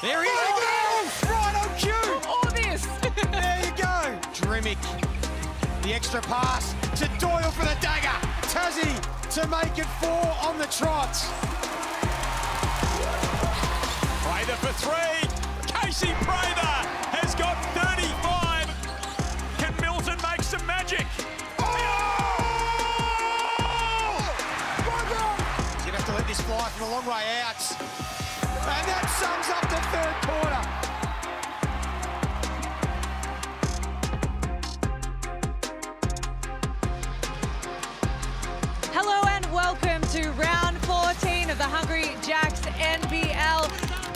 There he is. Oh, right on cue. All this. There you go. Drimmick. The extra pass to Doyle for the dagger. Tassie to make it 4 on the trot. Prather for 3. Casey Prather has got 35. Can Milton make some magic? He's going to have to let this fly from a long way out. And that sums up the third quarter. Hello and welcome to round 14 of the Hungry Jacks NBL.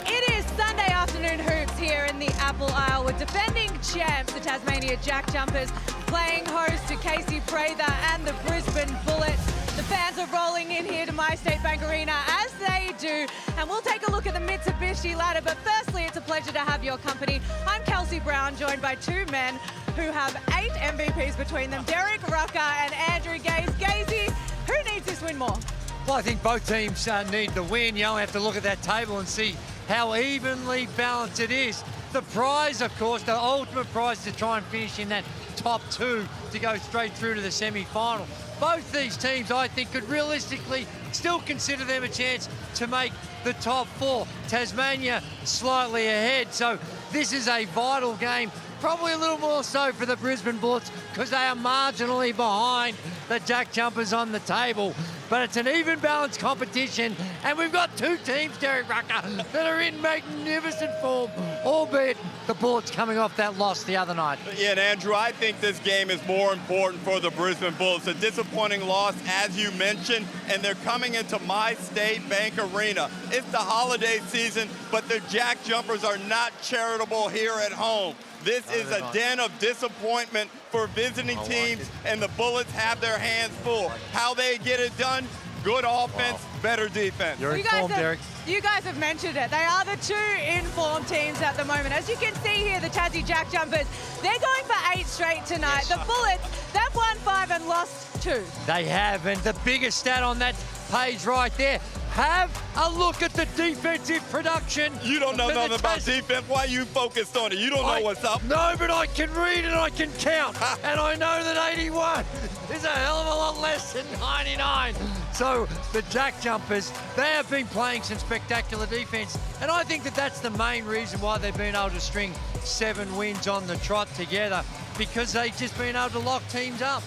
It is Sunday afternoon hoops here in the Apple Isle with defending champs, the Tasmania JackJumpers, playing host to Casey Prather and the Brisbane Bullets. The fans are rolling in here to My State Bank Arena as they do, and we'll take a look at the Mitsubishi ladder. But firstly, it's a pleasure to have your company. I'm Kelsey Brown, joined by two men who have 8 MVPs between them, Derek Rucker and Andrew Gaze. Gazy, who needs this win more? Well, I think both teams need the win. You only have to look at that table and see how evenly balanced it is. The prize, of course, the ultimate prize is to try and finish in that top 2 to go straight through to the semi-final. Both these teams, I think, could realistically still consider them a chance to make the top 4. Tasmania slightly ahead, so this is a vital game. Probably a little more so for the Brisbane Bullets because they are marginally behind the JackJumpers on the table. But it's an even balanced competition, and we've got 2 teams, Derek Rucker, that are in magnificent form, albeit the Bullets coming off that loss the other night. Yeah, and Andrew, I think this game is more important for the Brisbane Bullets. A disappointing loss, as you mentioned, and they're coming into My State Bank Arena. It's the holiday season, but the JackJumpers are not charitable here at home. This is a den of disappointment for visiting teams, and the Bullets have their hands full. How they get it done? Good offense, better defense. You're informed, Derek. You guys have mentioned it. They are the 2 informed teams at the moment. As you can see here, the Tassie JackJumpers, they're going for 8 straight tonight. The Bullets, they've won 5 and lost 2. They have, and the biggest stat on that page right there, have a look at the defensive production. You don't know nothing about defense. Why are you focused on it? You don't know what's up. No, but I can read and I can count. And I know that 81 is a hell of a lot less than 99. So the JackJumpers, they have been playing some spectacular defense. And I think that that's the main reason why they've been able to string 7 wins on the trot together, because they've just been able to lock teams up.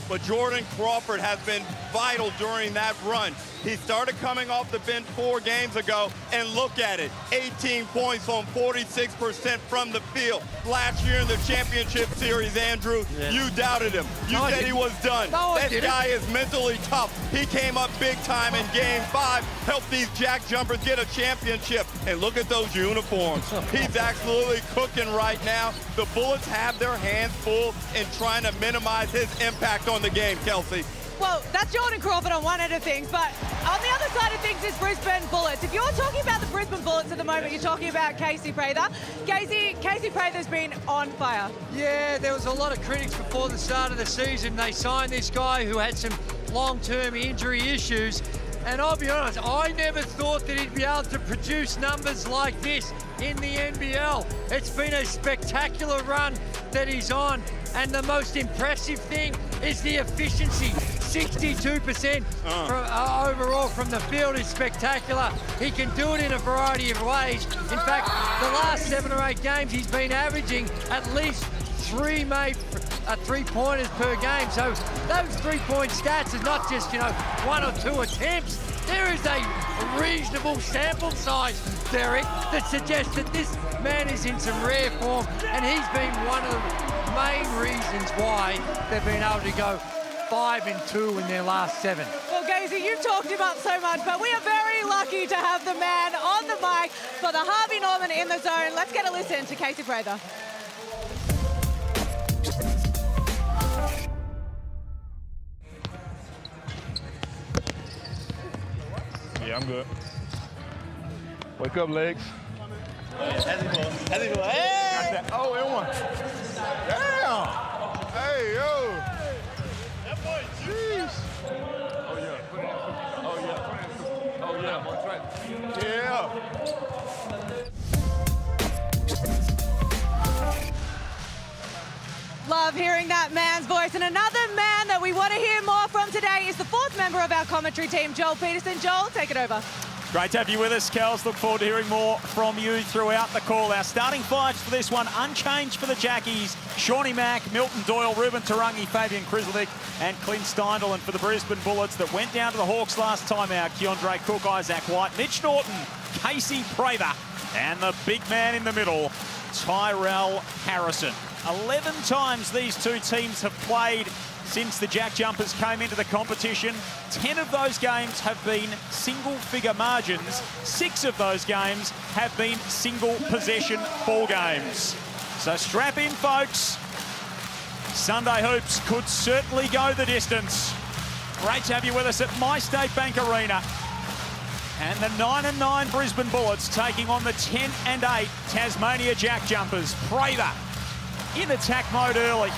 But Jordan Crawford has been vital during that run. He started coming off the bench 4 games ago, and look at it, 18 points on 46% from the field. Last year in the championship series, Andrew, you doubted him. You said he was done. This guy is mentally tough. He came up big time in game 5, helped these JackJumpers get a championship. And look at those uniforms. He's absolutely cooking right now. The Bullets have their hands full in trying to minimize his impact on the game, Kelsey. Well, that's Jordan Crawford on one end of things, but on the other side of things is Brisbane Bullets. If you're talking about the Brisbane Bullets at the moment, you're talking about Casey Prather. Casey Prather's been on fire. Yeah, there was a lot of critics before the start of the season. They signed this guy who had some long-term injury issues. And I'll be honest, I never thought that he'd be able to produce numbers like this in the NBL. It's been a spectacular run that he's on. And the most impressive thing is the efficiency. 62% overall from the field is spectacular. He can do it in a variety of ways. In fact, the last 7 or 8 games, he's been averaging at least 3 made 3-pointers per game. So those 3-point stats is not just, 1 or 2 attempts. There is a reasonable sample size, Derek, that suggests that this man is in some rare form, and he's been one of the main reasons why they've been able to go 5 and 2 in their last 7. Well, Gazy, you've talked him up so much, but we are very lucky to have the man on the mic for the Harvey Norman in the zone. Let's get a listen to Casey Prather. Yeah, I'm good. Wake up, legs. How's it going? Hey! Oh, and 1. Damn! Hey, yo! That boy, jeez! Oh, yeah. Put it in the cookie. Oh, yeah. Put it in the cookie. Oh, yeah. Yeah. love hearing that man's voice. And another man that we want to hear more from today is the fourth member of our commentary team, Joel Peterson. Joel, take it over. Great to have you with us, Kels. Look forward to hearing more from you throughout the call. Our starting fives for this one, unchanged for the Jackies. Shawnee Mack, Milton Doyle, Ruben Tarangi, Fabian Krislovic, and Clint Steindl. And for the Brisbane Bullets that went down to the Hawks last time out, Keandre Cook, Isaac White, Mitch Norton, Casey Prather, and the big man in the middle, Tyrell Harrison. 11 times these two teams have played since the JackJumpers came into the competition. 10 of those games have been single-figure margins. 6 of those games have been single-possession ball games. So strap in, folks. Sunday Hoops could certainly go the distance. Great to have you with us at MyState Bank Arena. And the 9-9 Brisbane Bullets taking on the 10-8 Tasmania JackJumpers. Prather in attack mode early.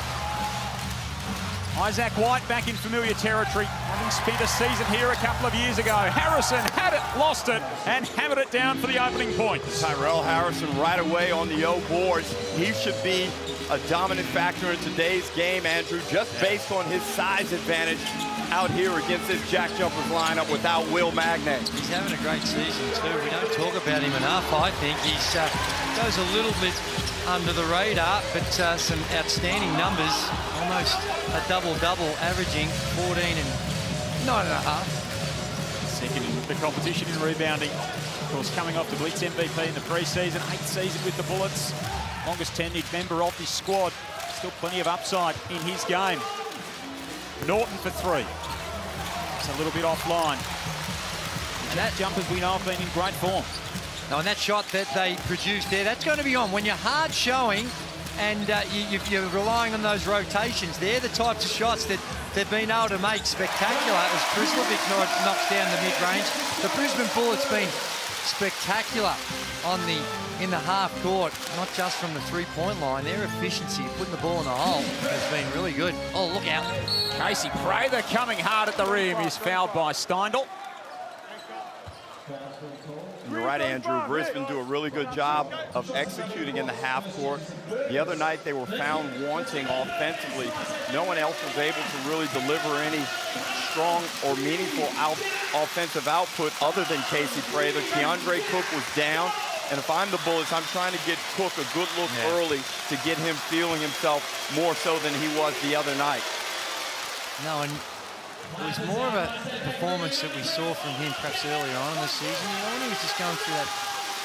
Isaac White back in familiar territory, having spent a season here a couple of years ago. Harrison had it, lost it, and hammered it down for the opening point. Tyrell Harrison right away on the O boards. He should be a dominant factor in today's game, Andrew, just based on his size advantage out here against this JackJumpers lineup without Will Magnay. He's having a great season too. We don't talk about him enough, I think. He's goes a little bit under the radar, but some outstanding numbers. Almost a double-double, averaging 14 and 9.5. Second in the competition in rebounding. Of course, coming off the Blitz MVP in the preseason, 8th season with the Bullets. Longest tenured member of this squad. Still plenty of upside in his game. Norton for 3. It's a little bit offline. And that JackJumpers we know have been in great form. Now, and that shot that they produced there, that's going to be on. When you're hard showing and you're relying on those rotations, they're the types of shots that they've been able to make spectacular as Krislovic knocks down the mid-range. The Brisbane Bullets been spectacular in the half court, not just from the three-point line. Their efficiency, putting the ball in the hole, has been really good. Oh, look out. Casey Prather coming hard at the rim is fouled by Steindl. You're right, Andrew. Brisbane do a really good job of executing in the half court. The other night they were found wanting offensively. No one else was able to really deliver any strong or meaningful offensive output other than Casey Prather. Keandre Cook was down. And if I'm the Bullets, I'm trying to get Cook a good look early to get him feeling himself more so than he was the other night. No, and it was more of a performance that we saw from him perhaps earlier on in the season. You know, when he was just going through that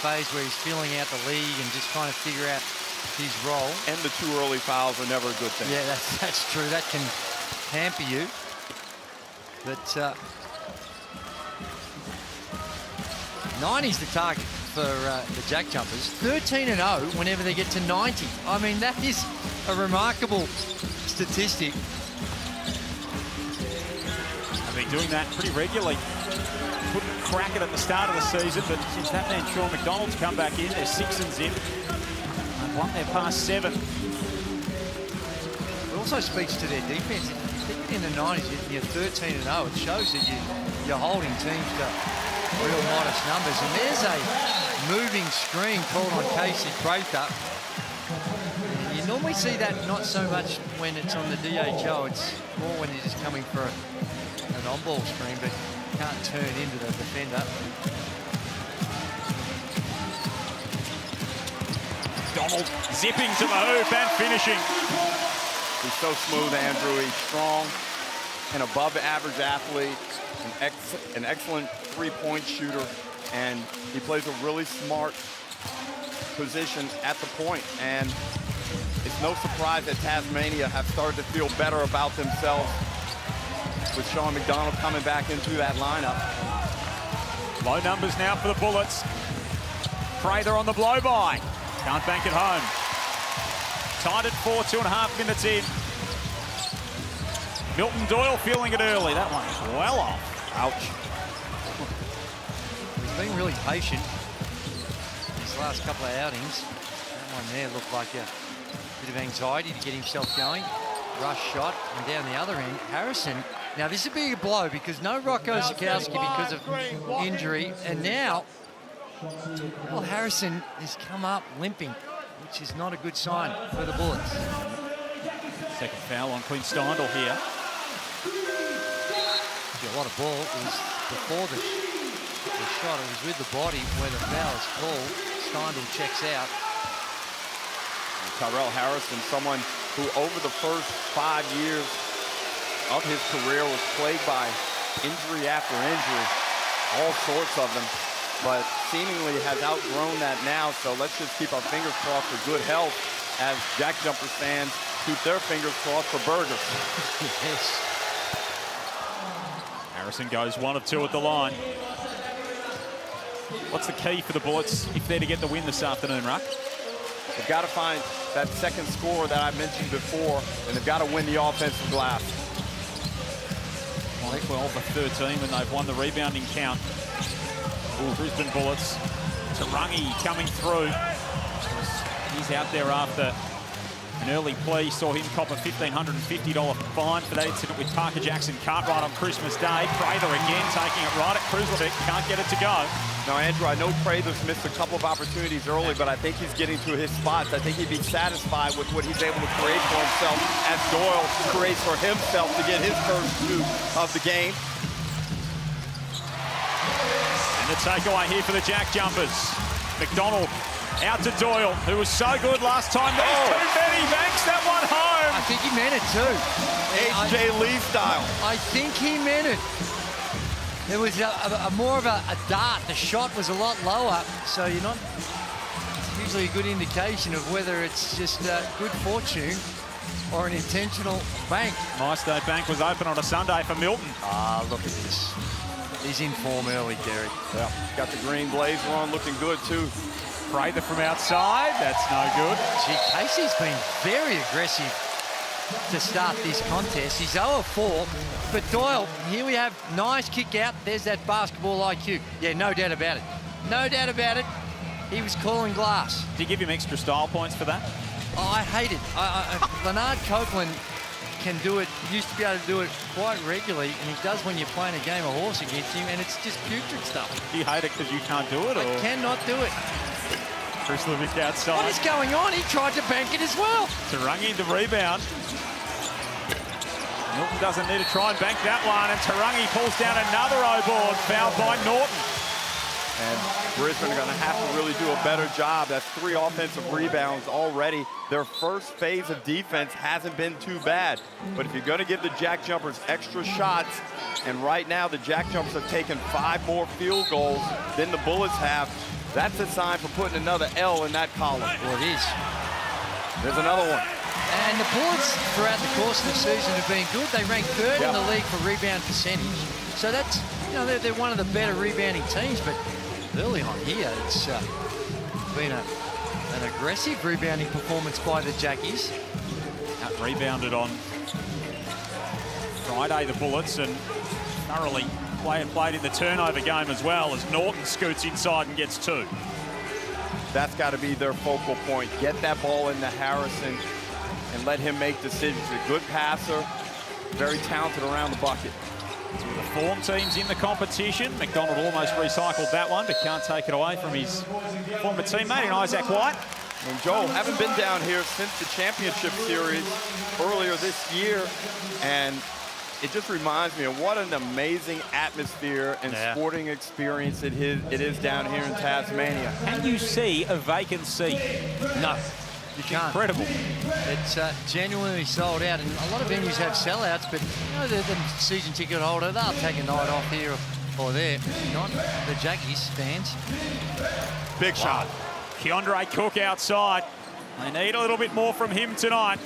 phase where he's filling out the league and just trying to figure out his role. And the 2 early fouls are never a good thing. Yeah, that's true. That can hamper you. But 90's the target for the JackJumpers. 13-0 whenever they get to 90. I mean, that is a remarkable statistic. Been doing that pretty regularly. Couldn't crack it at the start of the season, but since that man Sean McDonald's come back in, they're 6 and zip. They've won their past 7. It also speaks to their defense. If you're in the 90s, you're 13-0. It shows that you're holding teams to real modest numbers. And there's a moving screen called on Casey Prather. You normally see that not so much when it's on the DHO. It's more when you're just coming for an on-ball screen, but can't turn into the defender. Donald zipping to the hoop and finishing. He's so smooth, Andrew. He's strong, an above-average athlete, an excellent three-point shooter, and he plays a really smart position at the point. And it's no surprise that Tasmania have started to feel better about themselves with Sean McDonald coming back into that lineup. Low numbers now for the Bullets. Prather on the blow-by. Can't bank it home. Tied at 4, 2.5 minutes in. Milton Doyle feeling it early. That one is well off. Ouch. He's been really patient these last couple of outings. That one there looked like a bit of anxiety to get himself going. Rush shot, and down the other end, Harrison. Now, this would be a blow because no Rocco Zukowski because of injury. And now, well, Harrison has come up limping, which is not a good sign for the Bullets. Second foul on Clint Steindl here. A lot of ball. It was before the shot. It was with the body where the foul is called. Steindl checks out. And Tyrell Harrison, someone who over the first 5 years of his career was plagued by injury after injury, all sorts of them, but seemingly has outgrown that now. So let's just keep our fingers crossed for good health as JackJumpers fans keep their fingers crossed for burgers. Yes. Harrison goes 1 of 2 at the line. What's the key for the Bullets if they're to get the win this afternoon, Ruck? They've got to find that second score that I mentioned before, and they've got to win the offensive glass. 12 of 13 when they've won the rebounding count. Ooh, Brisbane Bullets. Tarangi coming through. He's out there after an early plea. Saw him cop a $1,550 fine for that incident with Parker Jackson Cartwright on Christmas Day. Prather again taking it right at Kruzlovic. Can't get it to go. Now, Andrew, I know Prather's missed a couple of opportunities early, but I think he's getting to his spots. I think he'd be satisfied with what he's able to create for himself as Doyle creates for himself to get his first two of the game. And the takeaway here for the JackJumpers. McDonald out to Doyle, who was so good last time. There's too many. Banks that one home. I think he meant it too. H.J. Lee style. I think he meant it. It was more of a dart. The shot was a lot lower, so you're not usually a good indication of whether it's just good fortune or an intentional bank. MyState Bank was open on a Sunday for Milton. Ah, look at this. He's in form early, Derek. Yeah, got the green blazer on, looking good too. Prather from outside, that's no good. Gee, Casey's been very aggressive to start this contest. He's 0 of 4, but Doyle, here we have nice kick out. There's that basketball IQ. Yeah, no doubt about it. No doubt about it. He was calling glass. Did you give him extra style points for that? Oh, I hate it. Leonard Copeland can do it, used to be able to do it quite regularly, and he does when you're playing a game of horse against him, and it's just putrid stuff. Do you hate it because you can't do it? I cannot do it. Kruzlovic outside. What is going on? He tried to bank it as well. Tarangi the rebound. Milton doesn't need to try and bank that one, and Tarangi pulls down another O-board, fouled by Norton. And Brisbane are going to have to really do a better job. That's 3 offensive rebounds already. Their first phase of defense hasn't been too bad. But if you're going to give the JackJumpers extra shots, and right now the JackJumpers have taken 5 more field goals than the Bullets have, that's a sign for putting another L in that column. Well, it is. There's another one. And the Bullets, throughout the course of the season, have been good. They rank 3rd in the league for rebound percentage. So that's, you know, they're one of the better rebounding teams. But early on here, it's been an aggressive rebounding performance by the Jackies. Out rebounded on Friday, the Bullets, and thoroughly played in the turnover game as well, as Norton scoots inside and gets 2. That's got to be their focal point. Get that ball into Harrison and let him make decisions. A good passer, very talented around the bucket. Two of the form teams in the competition. McDonald almost recycled that one, but can't take it away from his former teammate in Isaac White. And Joe, haven't been down here since the championship series earlier this year, and it just reminds me of what an amazing atmosphere and sporting experience it is down here in Tasmania. Can you see a vacant seat? No, you can't. Incredible. It's genuinely sold out, and a lot of venues have sellouts, but you know, the season ticket holder, they'll take a night off here or there. Not the Jackies fans. Big shot. Keandre Cook outside. They need a little bit more from him tonight.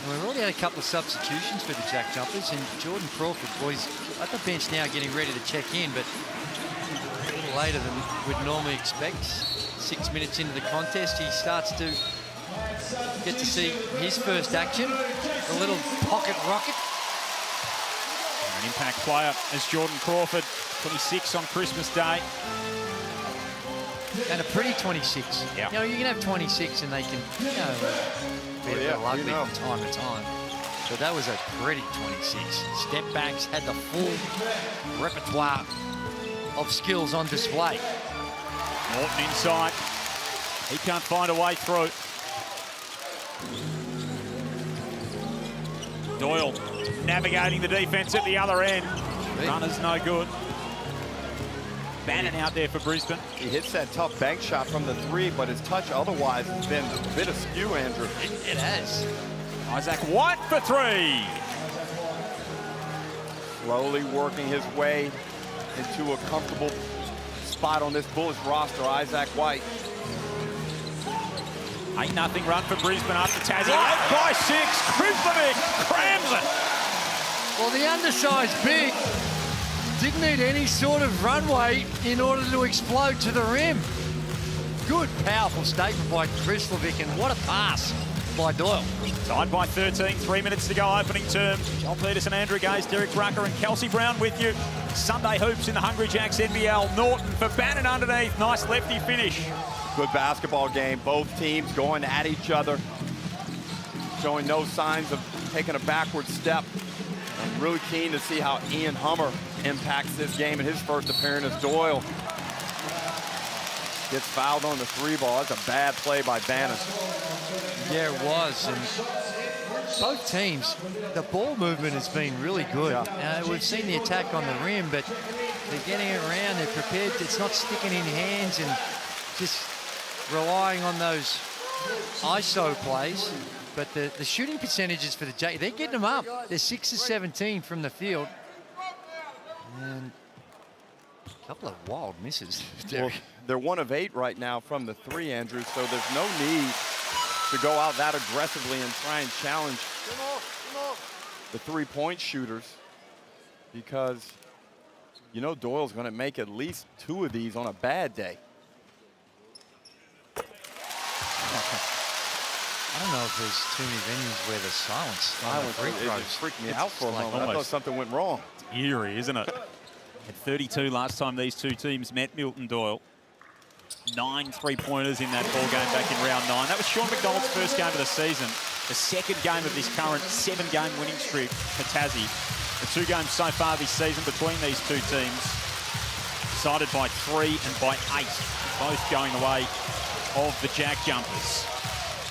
We've already had a couple of substitutions for the JackJumpers, and Jordan Crawford, boys, at the bench now getting ready to check in, but a little later than we'd normally expect. 6 minutes into the contest, he starts to get to see his first action. A little pocket rocket. An impact player as Jordan Crawford, 26 on Christmas Day. And a pretty 26. Yeah. You know, you can have 26 and they can, you know, be a little ugly from time to time. But that was a pretty 26. Step backs, had the full repertoire of skills on display. Norton inside. He can't find a way through. Doyle navigating the defence at the other end. Runner's no good. Bannon out there for Brisbane. He hits that tough bank shot from the three, but his touch otherwise has been a bit askew, Andrew. It has. Isaac White for three. Slowly working his way into a comfortable spot on this Bullets roster, Isaac White. 8-0 run for Brisbane up to Tassie. 8-6. Kristovic crams it. Well, the undersized big didn't need any sort of runway in order to explode to the rim. Good, powerful statement by Kristovic, and what a pass by Doyle. Tied by 13, 3 minutes to go, opening term. John Peterson, Andrew Gaze, Derek Rucker and Kelsey Brown with you. Sunday hoops in the Hungry Jacks NBL. Norton for Bannon underneath. Nice lefty finish. Good basketball game. Both teams going at each other, showing no signs of taking a backward step. I'm really keen to see how Ian Hummer impacts this game in his first appearance. Doyle gets fouled on the three ball. That's a bad play by Bannon. Yeah, it was. And both teams, the ball movement has been really good. Yeah. We've seen the attack on the rim, but they're getting it around. They're prepared. It's not sticking in hands and just relying on those ISO plays. But the shooting percentages for the Jacks, they're getting them up. They're 6 of 17 from the field. And a couple of wild misses. Well, they're 1 of 8 right now from the three, Andrew, so there's no need to go out that aggressively and try and challenge the three-point shooters, because you know Doyle's going to make at least 2 of these on a bad day. I don't know if there's too many venues where the silence freaked me out for a moment. I thought something went wrong. It's eerie, isn't it? At 32 last time these two teams met, Milton Doyle. 9 three-pointers in that ball game back in round 9. That was Sean McDonald's first game of the season. The second game of this current 7-game winning streak for Tassie. The 2 games so far this season between these two teams, decided by 3 and by 8, both going the way of the JackJumpers.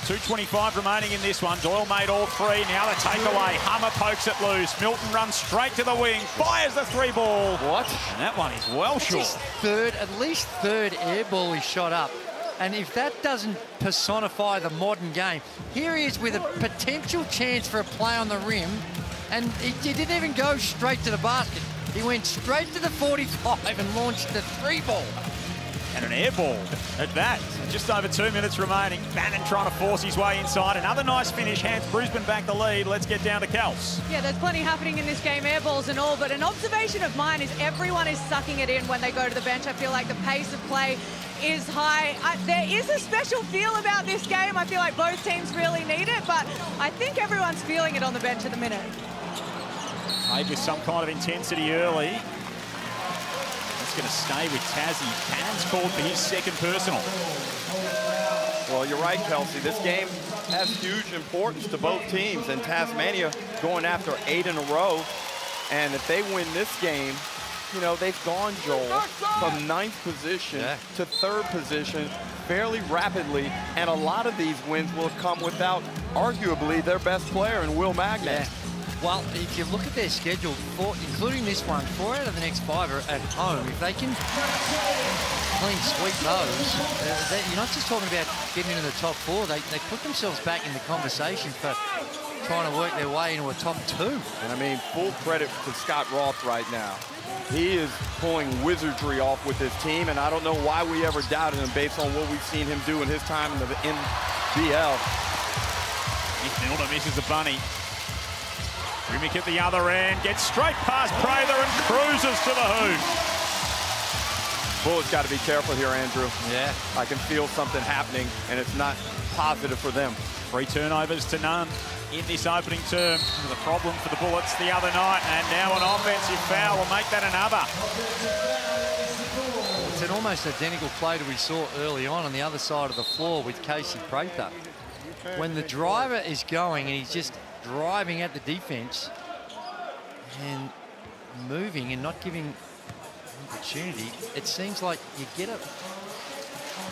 2:25 remaining in this one. Doyle made all 3. Now the takeaway. Hummer pokes it loose. Milton runs straight to the wing. Fires the 3 ball. What? And that one is well short. At least third air ball he shot up. And if that doesn't personify the modern game, here he is with a potential chance for a play on the rim, and he didn't even go straight to the basket. He went straight to the 45 and launched the 3 ball. And an air ball at that. Just over 2 minutes remaining. Bannon trying to force his way inside. Another nice finish. Hands Brisbane back the lead. Let's get down to Kels. Yeah, there's plenty happening in this game, air balls and all, but an observation of mine is everyone is sucking it in when they go to the bench. I feel like the pace of play is high. There is a special feel about this game. I feel like both teams really need it, but I think everyone's feeling it on the bench at the minute. Played with some kind of intensity early. Going to stay with Tassie. Cannon's called for his second personal. Well, you're right, Kelsey. This game has huge importance to both teams, and Tasmania going after 8 in a row. And if they win this game, you know, they've gone, Joel, from 9th position to 3rd position fairly rapidly, and a lot of these wins will have come without arguably their best player in Will Magnet. Yeah. Well, if you look at their schedule, including this one, 4 out of the next 5 are at home. If they can clean sweep those, you're not just talking about getting into the top 4. They put themselves back in the conversation for trying to work their way into a top 2. And I mean, full credit to Scott Roth right now. He is pulling wizardry off with his team, and I don't know why we ever doubted him based on what we've seen him do in his time in the NBL. Nick Milner misses the bunny. Rimick at the other end, gets straight past Prather and cruises to the hoop. Bullet's got to be careful here, Andrew. Yeah. I can feel something happening, and it's not positive for them. 3 turnovers to none in this opening term. The problem for the Bullets the other night, and now an offensive foul will make that another. It's an almost identical play to we saw early on the other side of the floor with Casey Prather. When the driver is going and he's just driving at the defense and moving and not giving opportunity, it seems like you get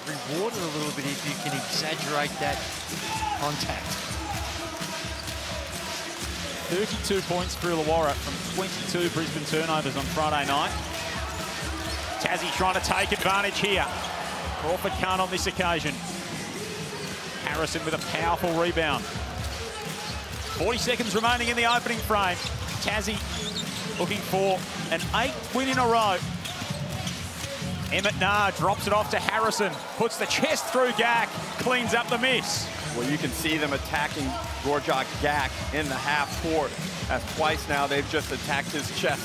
rewarded a little bit if you can exaggerate that contact. 32 points for Illawarra from 22 Brisbane turnovers on Friday night. Tassie trying to take advantage here. Crawford can't on this occasion. Harrison with a powerful rebound. 40 seconds remaining in the opening frame. Tassie looking for an 8th win in a row. Emmett Nah drops it off to Harrison, puts the chest through Gack, cleans up the miss. Well, you can see them attacking Gorjak Gack in the half court. That's twice now they've just attacked his chest.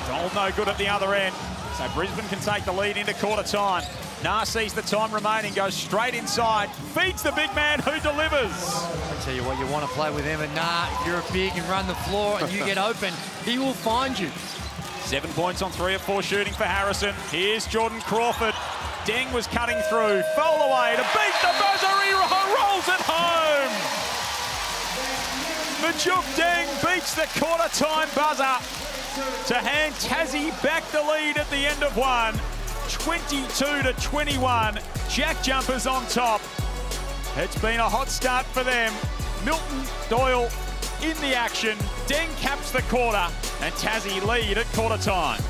Gold no good at the other end. So Brisbane can take the lead into quarter time. Nah sees the time remaining, goes straight inside, feeds the big man who delivers. I tell you what, you want to play with Emmett Nah. If you're big and run the floor and you get open, he will find you. 7 points on 3 of 4 shooting for Harrison. Here's Jordan Crawford. Deng was cutting through. Foul away to beat the buzzer. He rolls it home. Majuk Deng beats the quarter time buzzer to hand Tassie back the lead at the end of one. 22-21. JackJumpers on top. It's been a hot start for them. Milton Doyle in the action. Deng caps the quarter and Tassie lead at quarter time.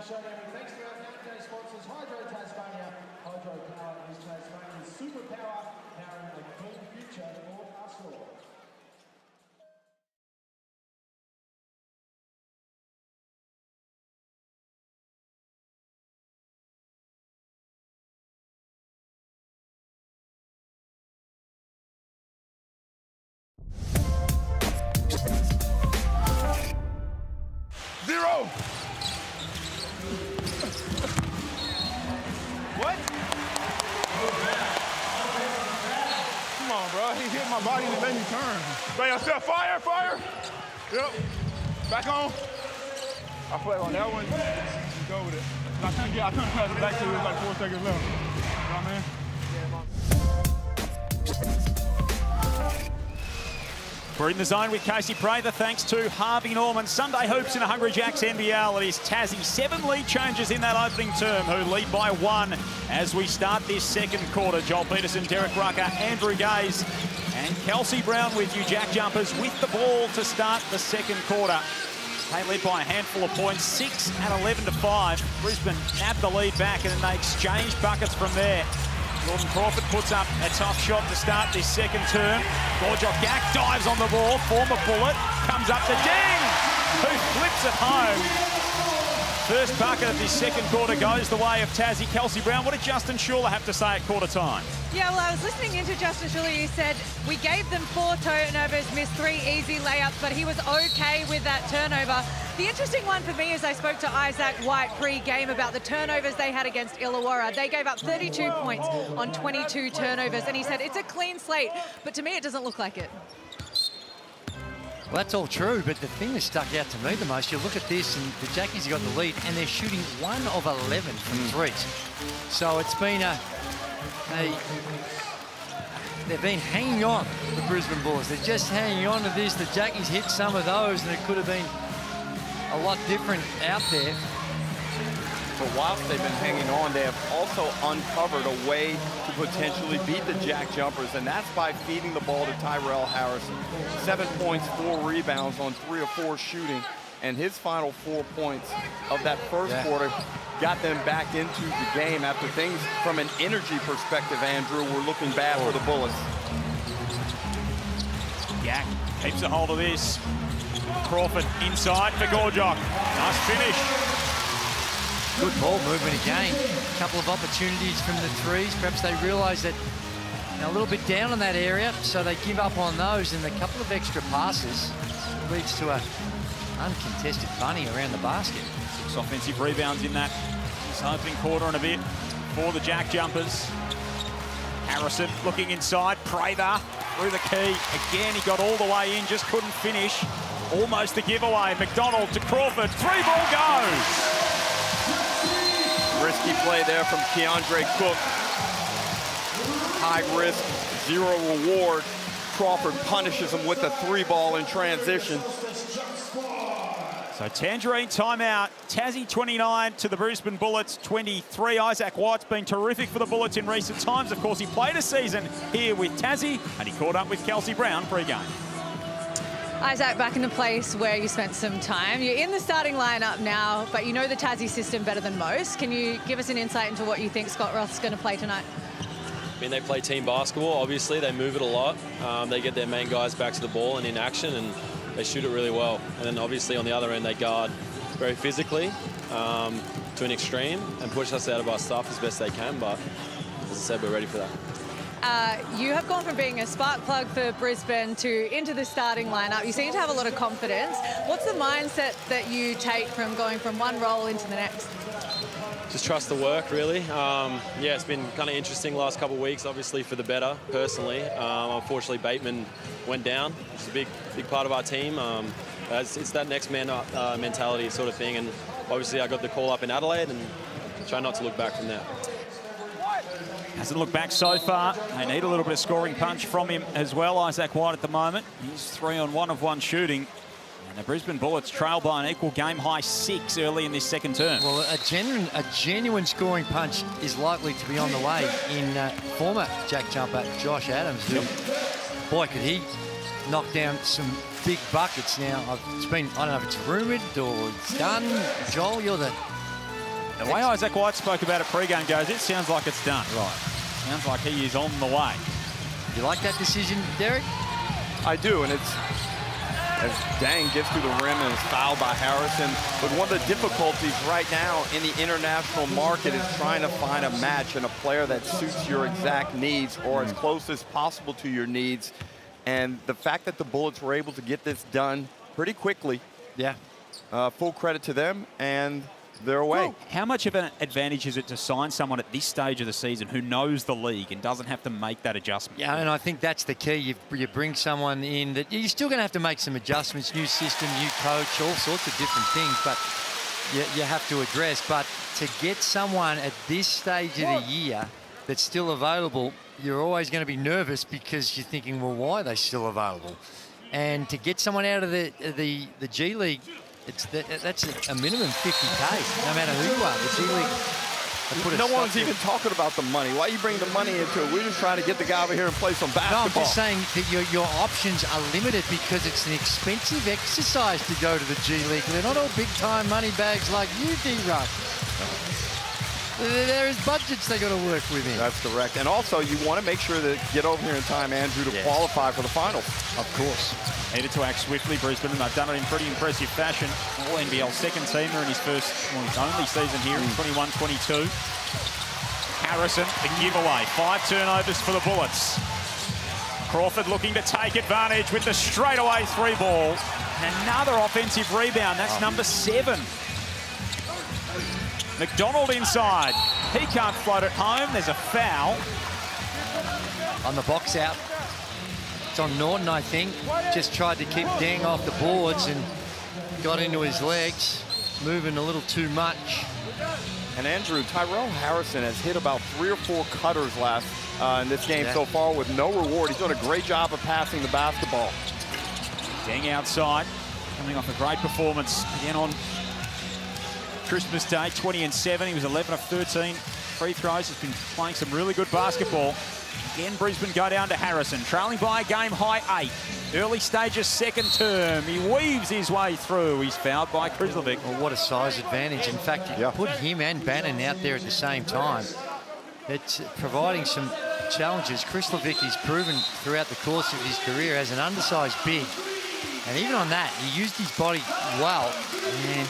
Thanks to our game sponsors, Hydro Tasmania. Hydro Power is Tasmania's superpower, powering a clean future for us all. Zero! What? Come on, bro. He hit my body and it made me turn. By yourself, fire, fire! Yep. Back on. I played on that one. Just go with it. I couldn't pass it back to you. It was like 4 seconds left. You know what I mean? We're in the zone with Casey Prather, thanks to Harvey Norman. Sunday hoops in a Hungry Jacks NBL. It is Tassie. 7 lead changes in that opening term, who lead by 1 as we start this second quarter. Joel Peterson, Derek Rucker, Andrew Gaze, and Kelsey Brown with you. JackJumpers with the ball to start the second quarter. They led by a handful of points, 6 and 11-5. Brisbane nabbed the lead back and then they exchanged buckets from there. Jordan Crawford puts up a tough shot to start this second term. Gorjak Gack dives on the ball, former bullet, comes up to Deng, who flips it home. First bucket of this second quarter goes the way of Tassie. Kelsey Brown, what did Justin Schuller have to say at quarter time? Yeah, well, I was listening into Justin Schuller. He said, we gave them 4 turnovers, missed 3 easy layups, but he was okay with that turnover. The interesting one for me is I spoke to Isaac White pre-game about the turnovers they had against Illawarra. They gave up 32 points on 22 turnovers, and he said it's a clean slate, but to me it doesn't look like it. Well, that's all true, but the thing that stuck out to me the most, you look at this, and the Jackies have got the lead, and they're shooting 1 of 11 from threes. So it's been they've been hanging on, the Brisbane Bullets. They're just hanging on to this. The Jackies hit some of those, and it could have been a lot different out there. But whilst they've been hanging on, they have also uncovered a way to potentially beat the JackJumpers, and that's by feeding the ball to Tyrell Harrison. 7 points, 4 rebounds on 3 of 4 shooting, and his final 4 points of that first quarter got them back into the game after things, from an energy perspective, Andrew, were looking bad for the Bullets. Yak keeps a hold of this. Crawford inside for Gorjok. Nice finish. Good ball movement again. A couple of opportunities from the threes. Perhaps they realise that they're a little bit down in that area, so they give up on those, and a couple of extra passes leads to a uncontested bunny around the basket. 6 offensive rebounds in that opening quarter and a bit for the JackJumpers. Harrison looking inside. Prather through the key. Again, he got all the way in, just couldn't finish. Almost the giveaway. McDonald to Crawford. 3-ball goes. Risky play there from Keandre Cook. High risk, 0 reward. Crawford punishes him with a 3-ball in transition. So Tangerine timeout. Tassie 29 to the Brisbane Bullets 23. Isaac White's been terrific for the Bullets in recent times. Of course, he played a season here with Tassie, and he caught up with Kelsey Brown pre-game. Isaac, back in the place where you spent some time. You're in the starting lineup now, but you know the Tassie system better than most. Can you give us an insight into what you think Scott Roth's going to play tonight? I mean, they play team basketball. Obviously, they move it a lot. They get their main guys back to the ball and in action, and they shoot it really well. And then obviously on the other end, they guard very physically to an extreme and push us out of our stuff as best they can. But as I said, we're ready for that. You have gone from being a spark plug for Brisbane to into the starting lineup. You seem to have a lot of confidence. What's the mindset that you take from going from one role into the next? Just trust the work, really. Yeah, it's been kind of interesting the last couple of weeks, obviously for the better, personally. Unfortunately, Bateman went down, which is a big part of our team. It's that next man up mentality sort of thing. And obviously, I got the call up in Adelaide and try not to look back from there. Hasn't looked back so far. They need a little bit of scoring punch from him as well. Isaac White at the moment. He's 3 on 1 of 1 shooting. And the Brisbane Bullets trail by an equal game high 6 early in this second term. Well, a genuine scoring punch is likely to be on the way in former JackJumper Josh Adams, who, boy, could he knock down some big buckets now. It's been, I don't know if it's rumoured or it's done. Joel, you're the... The way Isaac White spoke about it pre-game goes, it sounds like it's done. Right. Sounds like he is on the way. You like that decision, Derek? I do, and it's as Dang gets to the rim and is fouled by Harrison. But one of the difficulties right now in the international market is trying to find a match and a player that suits your exact needs or as close as possible to your needs. And the fact that the Bullets were able to get this done pretty quickly, full credit to them, and they're away. Well, how much of an advantage is it to sign someone at this stage of the season who knows the league and doesn't have to make that adjustment? Yeah, and I think that's the key. You bring someone in that you're still going to have to make some adjustments, new system, new coach, all sorts of different things, but you have to address. But to get someone at this stage of the year that's still available, you're always going to be nervous because you're thinking, well, why are they still available? And to get someone out of the G League, that's a minimum 50K, no matter who you are. The G League. No one's even talking about the money. Why are you bringing the money into it? We're just trying to get the guy over here and play some basketball. No, I'm just saying that your options are limited because it's an expensive exercise to go to the G League. They're not all big-time money bags like you, D-Ruck. There is budgets they got to work within. That's correct. And also, you want to make sure to get over here in time, Andrew, to qualify for the finals. Of course. Needed to act swiftly, Brisbane, and they've done it in pretty impressive fashion. All NBL second teamer in his first, well, his only season here in 21-22. Harrison, the giveaway. 5 turnovers for the Bullets. Crawford looking to take advantage with the straightaway 3 ball. And another offensive rebound. That's number 7. McDonald inside. He can't float it home. There's a foul. On the box out. It's on Norton, I think. Just tried to keep Dang off the boards and got into his legs. Moving a little too much. And Andrew, Tyrell Harrison has hit about 3 or 4 cutters in this game so far with no reward. He's done a great job of passing the basketball. Dang outside. Coming off a great performance again on Christmas Day, 20-7. He was 11 of 13 free throws. He's been playing some really good basketball. Again, Brisbane go down to Harrison, trailing by a game-high 8. Early stages, second term. He weaves his way through. He's fouled by Krislovic. Well, what a size advantage. In fact, you put him and Bannon out there at the same time. It's providing some challenges. Krislovic has proven throughout the course of his career as an undersized big. And even on that, he used his body well. And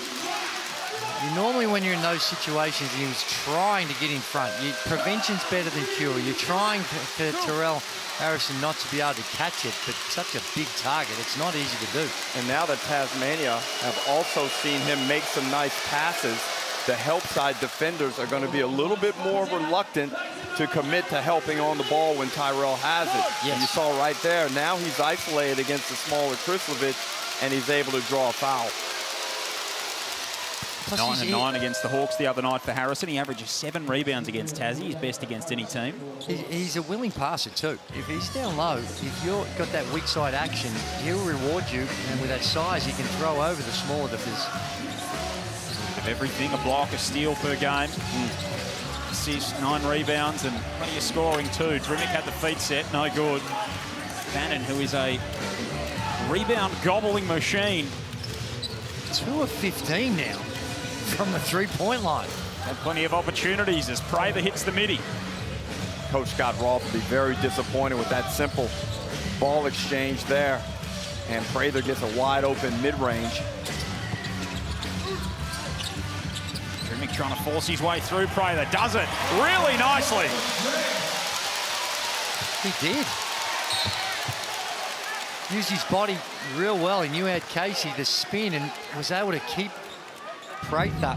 normally when you're in those situations, he was trying to get in front. Prevention's better than cure. You're trying for Tyrell Harrison not to be able to catch it, but such a big target, it's not easy to do. And now that Tasmania have also seen him make some nice passes, the help side defenders are going to be a little bit more reluctant to commit to helping on the ball when Tyrell has it. Yes. And you saw right there, now he's isolated against the smaller Krislovic, and he's able to draw a foul. 9 and 9 against the Hawks the other night for Harrison. He averages 7 rebounds against Tassie. He's best against any team. He's a willing passer too. If he's down low, if you've got that weak side action, he'll reward you. And with that size, he can throw over the smaller defenders. Of everything, a block, a steal per game. Assist, 9 rebounds, and plenty of scoring too. Drimic had the feet set, no good. Bannon, who is a rebound gobbling machine. 2 of 15 now from the 3-point line. Had plenty of opportunities as Prather hits the midi. Coach Scott Roth will be very disappointed with that simple ball exchange there. And Prather gets a wide open mid-range. Drimic trying to force his way through. Prather does it really nicely. He did. Used his body real well. He knew he had Casey the spin and was able to keep Prather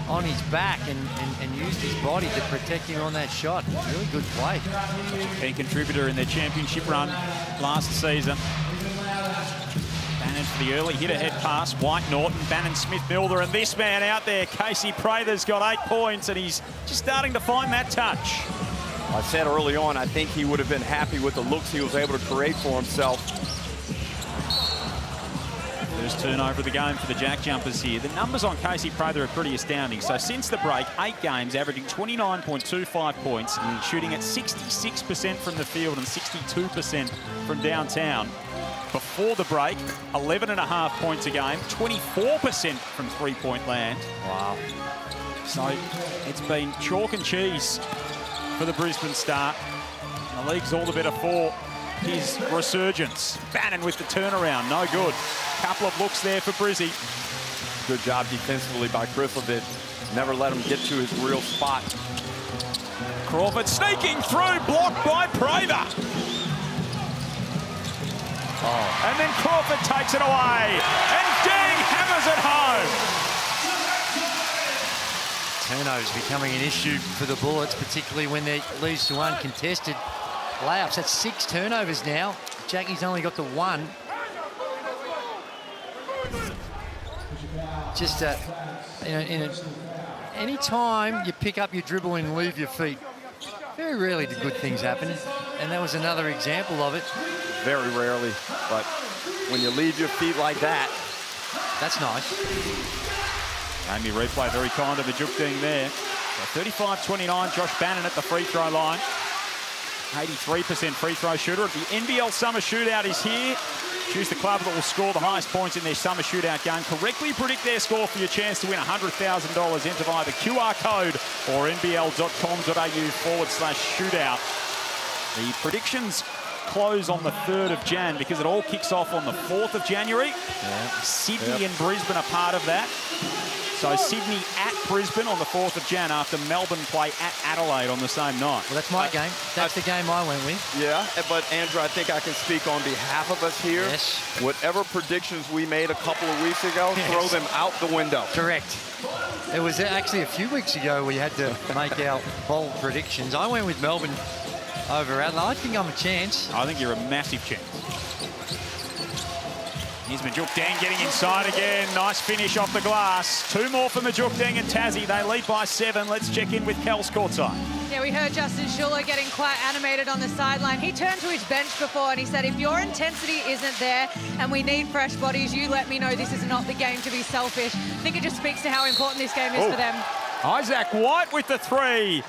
on his back and used his body to protect him on that shot. Really good play. Key contributor in their championship run last season. Bannon for the early hit-ahead pass. White, Norton, Bannon, Smith, Milder, and this man out there, Casey Prather's got 8 points, and he's just starting to find that touch. I said early on, I think he would have been happy with the looks he was able to create for himself. First turnover of the game for the JackJumpers here. The numbers on Casey Prather are pretty astounding. So since the break, 8 games, averaging 29.25 points, shooting at 66% from the field and 62% from downtown. Before the break, 11.5 points a game, 24% from 3-point land. Wow. So it's been chalk and cheese for the Brisbane Star. The league's all the better for his resurgence. Bannon with the turnaround, no good. Couple of looks there for Brizzy. Good job defensively by Krislovic. Never let him get to his real spot. Crawford sneaking through, blocked by Prather. Oh. And then Crawford takes it away. And Dang hammers it home. Turnovers becoming an issue for the Bullets, particularly when they leads to uncontested layups. That's 6 turnovers now. Jackie's only got the 1. Just any time you pick up your dribble and leave your feet, very rarely do good things happen. And that was another example of it. Very rarely, but when you leave your feet like that, that's nice. Amy replay very kind of the Juk Ding there. So 35-29, Josh Bannon at the free throw line. 83% free throw shooter. The NBL Summer Shootout is here. Choose the club that will score the highest points in their summer shootout game. Correctly predict their score for your chance to win $100,000. Enter via the QR code or nbl.com.au/shootout. The predictions close on the 3rd of Jan because it all kicks off on the 4th of January. Sydney and Brisbane are part of that. So Sydney at Brisbane on the 4th of Jan after Melbourne play at Adelaide on the same night. Well, that's my game. That's the game I went with. Yeah, but Andrew, I think I can speak on behalf of us here. Yes. Whatever predictions we made a couple of weeks ago, throw them out the window. Correct. It was actually a few weeks ago we had to make our bold predictions. I went with Melbourne over Adelaide. I think I'm a chance. I think you're a massive chance. Here's Majuk Deng getting inside again. Nice finish off the glass. 2 more for Majuk Deng and Tassie. They lead by 7. Let's check in with Kels courtside. Yeah, we heard Justin Schuller getting quite animated on the sideline. He turned to his bench before and he said, if your intensity isn't there and we need fresh bodies, you let me know this is not the game to be selfish. I think it just speaks to how important this game is for them. Isaac White with the 3.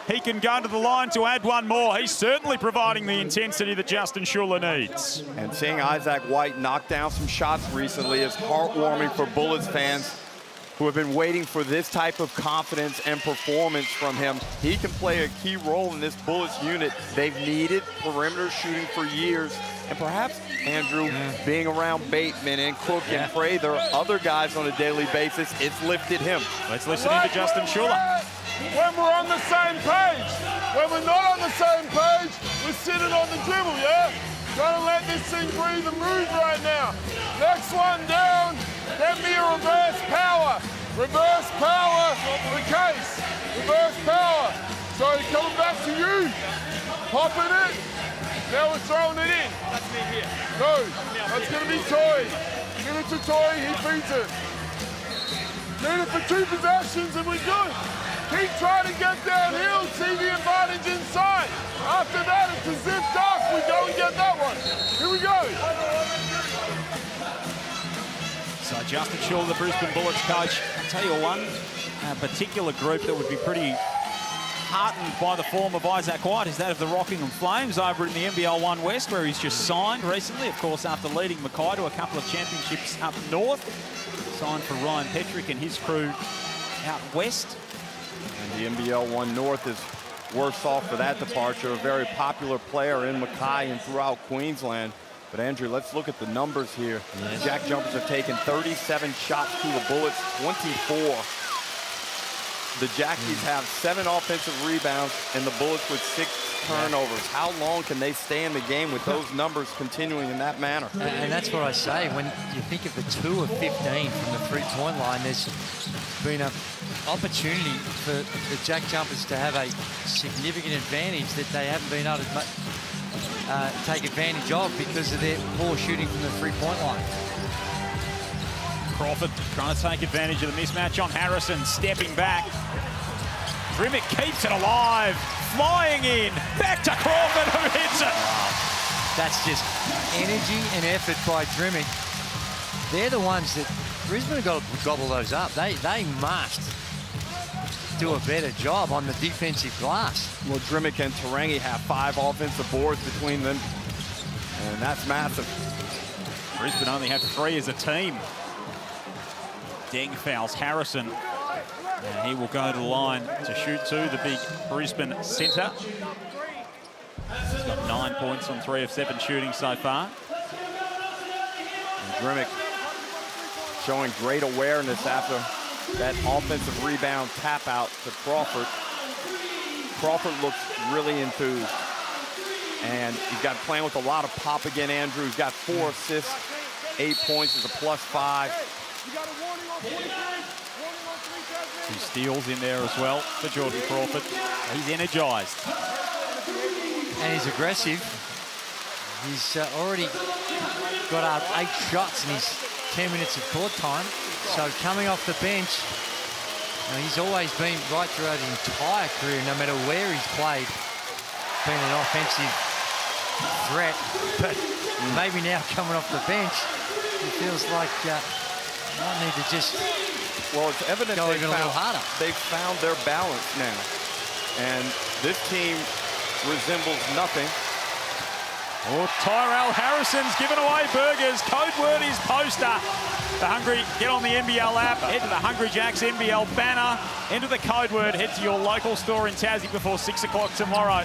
He can go to the line to add 1 more. He's certainly providing the intensity that Justin Schuller needs. And seeing Isaac White knock down some shots recently is heartwarming for Bullets fans who have been waiting for this type of confidence and performance from him. He can play a key role in this Bullets unit. They've needed perimeter shooting for years. And perhaps, Andrew, being around Bateman and Cook and Prather, other guys on a daily basis, it's lifted him. Let's listen in to Justin Schuller. When we're on the same page. When we're not on the same page, we're sitting on the dribble, yeah? Gotta let this thing breathe and move right now. Next one down, get me a reverse power. Reverse power, the case. Reverse power. So coming back to you. Popping it. Now we're throwing it in. That's me here. No, that's gonna be Toy. Give it to Toy, he beats it. Need it for 2 possessions and we're good. Keep trying to get downhill, see the advantage inside. After that, it's a zip duck. We go and get that one. Here we go. So Justin Schuller, the Brisbane Bullets coach. I'll tell you one particular group that would be pretty heartened by the form of Isaac White is that of the Rockingham Flames over in the NBL 1 West, where he's just signed recently, of course, after leading Mackay to a couple of championships up north. Signed for Ryan Petrick and his crew out west. And the NBL 1 North is worse off for that departure. A very popular player in Mackay and throughout Queensland. But Andrew, let's look at the numbers here. Yes. JackJumpers have taken 37 shots to the Bullets, 24. The Jackies have 7 offensive rebounds and the Bullets with 6 turnovers. How long can they stay in the game with those numbers continuing in that manner? And that's what I say. When you think of the 2 of 15 from the 3-point line, there's been an opportunity for the JackJumpers to have a significant advantage that they haven't been able to take advantage of because of their poor shooting from the 3-point line. Crawford trying to take advantage of the mismatch on Harrison, stepping back. Drimmick keeps it alive, flying in, back to Crawford who hits it. Wow. That's just energy and effort by Drimmick. They're the ones that Brisbane have got to gobble those up. They must do a better job on the defensive glass. Well, Drimmick and Tarangi have 5 offensive boards between them, and that's massive. Brisbane only have 3 as a team. Deng fouls Harrison, and he will go to the line to shoot 2, the big Brisbane centre. He's got 9 points on 3 of 7 shooting so far. And Drimmick showing great awareness after that offensive rebound tap out to Crawford. Crawford looks really enthused. And he's got playing with a lot of pop again, Andrew. He's got 4 assists, 8 points is a +5. 2 steals in there as well for Jordan Crawford. He's energised. And he's aggressive. He's already got 8 shots in his 10 minutes of court time. So coming off the bench, he's always been, right throughout his entire career, no matter where he's played, been an offensive threat. But maybe now coming off the bench, it feels like might need to just well, it's evident go even a little harder. They've found their balance now. And this team resembles nothing Oh, Tyrell Harrison's given away burgers. Code word is poster. The Hungry, get on the NBL app, head to the Hungry Jacks NBL banner, enter the code word, head to your local store in Tassie before 6 o'clock tomorrow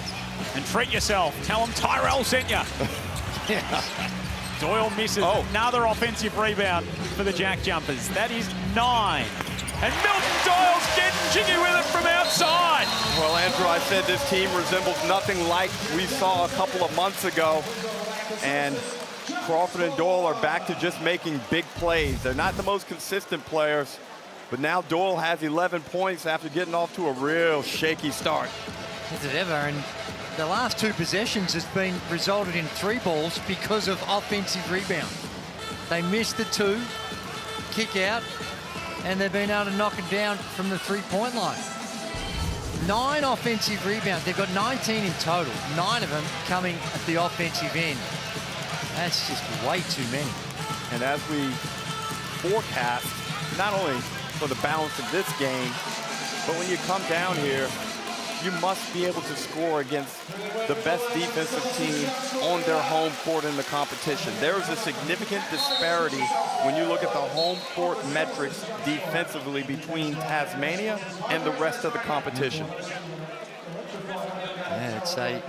and treat yourself. Tell them Tyrell sent you. Doyle misses another offensive rebound for the JackJumpers. That is 9. And Milton Doyle's getting jiggy with it from outside. Well, Andrew, I said this team resembles nothing like we saw a couple of months ago. And Crawford and Doyle are back to just making big plays. They're not the most consistent players, but now Doyle has 11 points after getting off to a real shaky start. Is it ever? And the last 2 possessions has been resulted in 3 balls because of offensive rebound. They missed the 2, kick out, and they've been able to knock it down from the 3-point line. 9 offensive rebounds. They've got 19 in total, 9 of them coming at the offensive end. That's just way too many. And as we forecast, not only for the balance of this game, but when you come down here, you must be able to score against the best defensive team on their home court in the competition. There is a significant disparity when you look at the home court metrics defensively between Tasmania and the rest of the competition. Yeah, it's a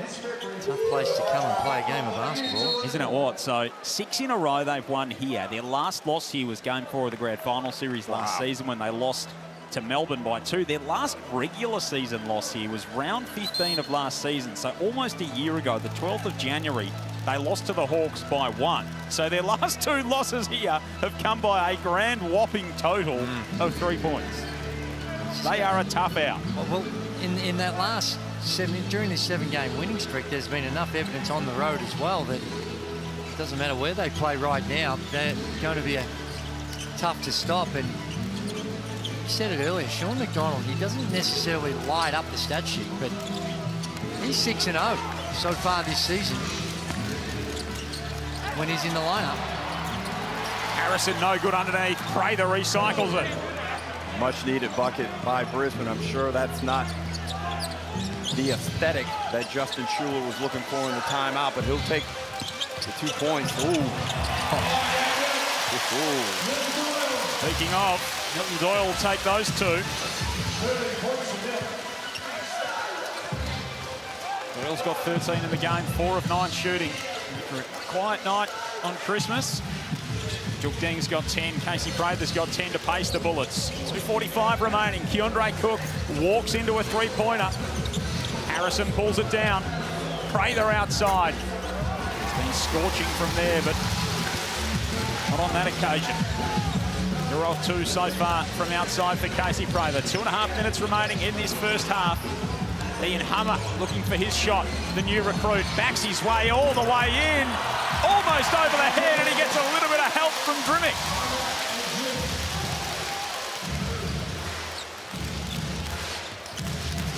tough place to come and play a game of basketball. Isn't it what? So 6 in a row they've won here. Their last loss here was game 4 of the grand final series last season when they lost to Melbourne by 2. Their last regular season loss here was round 15 of last season. So almost a year ago, the 12th of January, they lost to the Hawks by 1. So their last 2 losses here have come by a grand whopping total of 3 points. They are a tough out. Well, in that last 7, during this 7-game winning streak, there's been enough evidence on the road as well that it doesn't matter where they play right now, they're going to be tough to stop. And you said it earlier, Sean McDonald, he doesn't necessarily light up the stat sheet, but he's 6-0 so far this season when he's in the lineup. Harrison no good underneath. Prather recycles it. Much needed bucket by Brisbane. I'm sure that's not the aesthetic that Justin Schuler was looking for in the timeout, but he'll take the 2 points. Speaking of, Milton Doyle will take those 2. Doyle's got 13 in the game, 4 of 9 shooting. For a quiet night on Christmas. Juk Deng's got 10, Casey Prather's got 10 to pace the Bullets. 2:45 remaining. Keandre Cook walks into a 3-pointer. Harrison pulls it down. Prather outside. It's been scorching from there, but not on that occasion. 0-2 so far from outside for Casey Prather. 2.5 minutes remaining in this first half. Ian Hummer looking for his shot. The new recruit backs his way all the way in. Almost over the head, and he gets a little bit of help from Drimmick.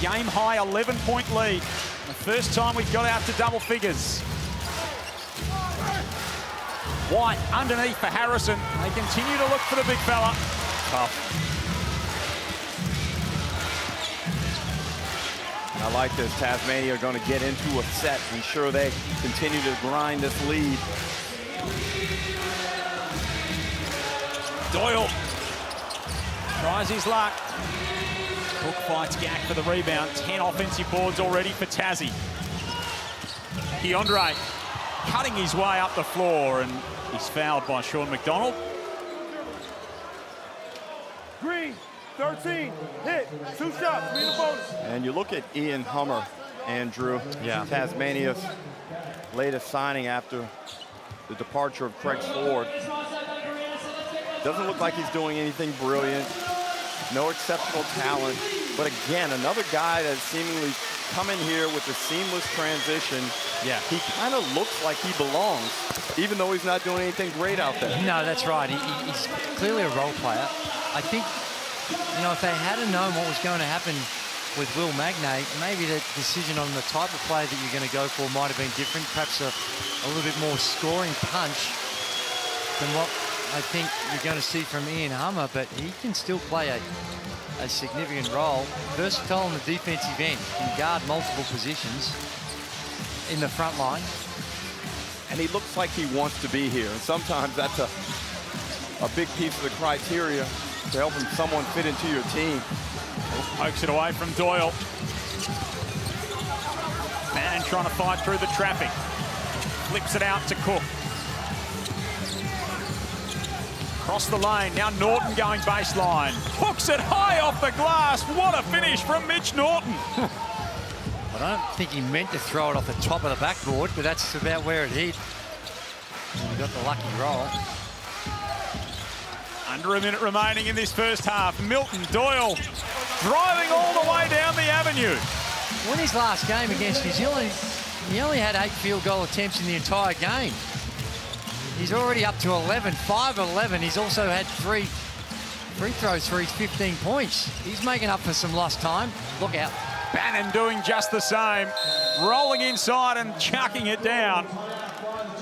Game high 11-point lead. The first time we've got out to double figures. White underneath for Harrison. They continue to look for the big fella. Tough. I like this. Tasmania are going to get into a set. Ensure they continue to grind this lead. Doyle tries his luck. Cook fights Gack for the rebound. 10 offensive boards already for Tassie. Keandre cutting his way up the floor, and he's fouled by Sean McDonald. Green, 13, hit, 2 shots, need a bonus. And you look at Ian Hummer, Andrew, Tasmania's latest signing after the departure of Craig Ford. Doesn't look like he's doing anything brilliant, no exceptional talent, but again, another guy that's seemingly come in here with a seamless transition. Yeah. He kind of looks like he belongs, even though he's not doing anything great out there. No, that's right. He's clearly a role player. I think, you know, if they had known what was going to happen with Will Magnay, maybe the decision on the type of play that you're going to go for might have been different. Perhaps a little bit more scoring punch than what I think you're going to see from Ian Hummer, but he can still play a significant role. Versatile on the defensive end, can guard multiple positions in the front line. and he looks like he wants to be here. And sometimes that's a big piece of the criteria to helping someone fit into your team. Pokes it away from Doyle. Man trying to fight through the traffic. Flips it out to Cook. Across the lane, now Norton going baseline. Hooks it high off the glass. What a finish from Mitch Norton. I don't think he meant to throw it off the top of the backboard, but that's about where it hit. And he got the lucky roll. Under a minute remaining in this first half. Milton Doyle driving all the way down the avenue. When his last game against New Zealand, he only had 8 field goal attempts in the entire game. He's already up to 11, 5-11. He's also had 3 free throws for his 15 points. He's making up for some lost time. Look out. Bannon doing just the same. Rolling inside and chucking it down.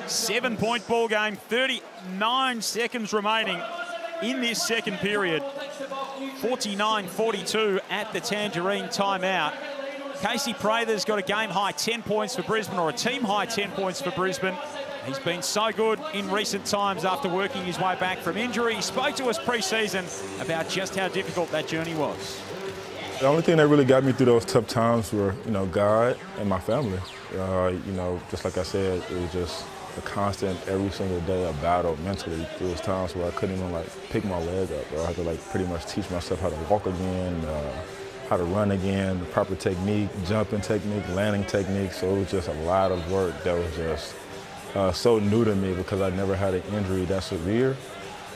7-point ball game, 39 seconds remaining in this second period. 49-42 at the Tangerine timeout. Casey Prather's got a game-high 10 points for Brisbane, or a team-high 10 points for Brisbane. He's been so good in recent times after working his way back from injury. He spoke to us pre-season about just how difficult that journey was. The only thing that really got me through those tough times were, God and my family. Just like I said, it was just a constant, every single day, a battle mentally. There was times where I couldn't even pick my leg up, or I had to pretty much teach myself how to walk again, how to run again, the proper technique, jumping technique, landing technique. So it was just a lot of work that was just so new to me because I never had an injury that severe.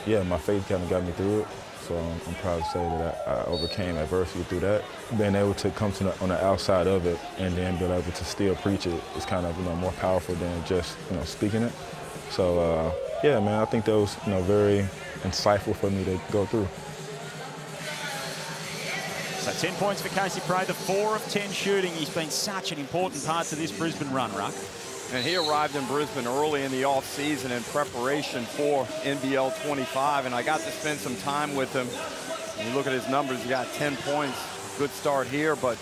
Yeah, my faith kind of got me through it. So I'm proud to say that I overcame adversity through that. Being able to come to on the outside of it and then being able to still preach it is kind of more powerful than just speaking it. So yeah, man, I think that was very insightful for me to go through. So 10 points for Casey Prather, 4 of 10 shooting. He's been such an important part to this Brisbane run, Ruck. And he arrived in Brisbane early in the off-season in preparation for NBL 25, and I got to spend some time with him. And you look at his numbers, he got 10 points, good start here, but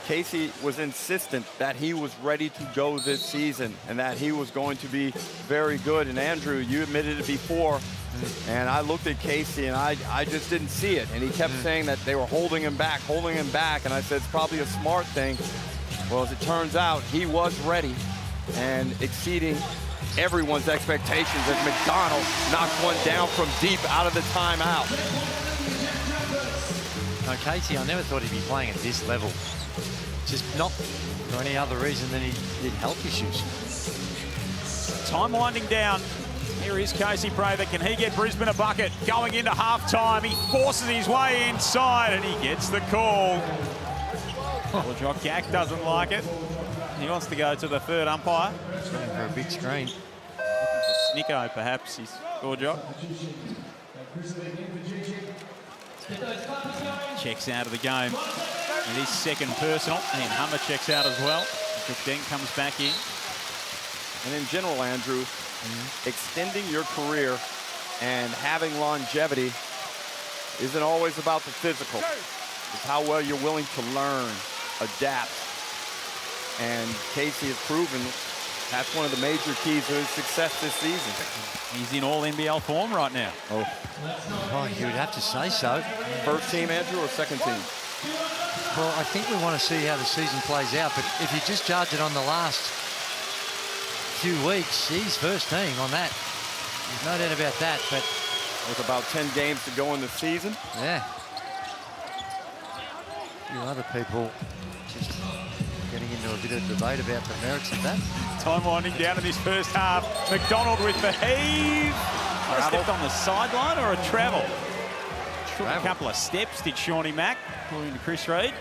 Casey was insistent that he was ready to go this season and that he was going to be very good. And Andrew, you admitted it before, and I looked at Casey and I just didn't see it. And he kept saying that they were holding him back, and I said it's probably a smart thing. Well, as it turns out, he was ready and exceeding everyone's expectations as McDonald knocked one down from deep out of the timeout. No, Casey, I never thought he'd be playing at this level. Just not for any other reason than he did health issues. Time winding down. Here is Casey Prather. Can he get Brisbane a bucket? Going into halftime, he forces his way inside and he gets the call. Well, Jock Gack doesn't like it. He wants to go to the third umpire. He's looking for a big screen. Looking for Snicko, perhaps. He's Jock. Checks out of the game. It is second personal, and Hummer checks out as well. Deng comes back in. And in general, Andrew, extending your career and having longevity isn't always about the physical. It's how well you're willing to learn, adapt. And Casey has proven that's one of the major keys to his success this season. He's in all NBL form right now. Oh, you would have to say so. First team, Andrew, or second team? Well, I think we want to see how the season plays out, but if you just judge it on the last few weeks, he's first team on that. There's no doubt about that, but with about 10 games to go in the season. Yeah. A few other people just getting into a bit of debate about the merits of that. Time winding down in this first half. McDonald with the heave. Stepped on the sideline or a travel? Took a couple of steps, did Shawnee Mack, according to Chris Reid.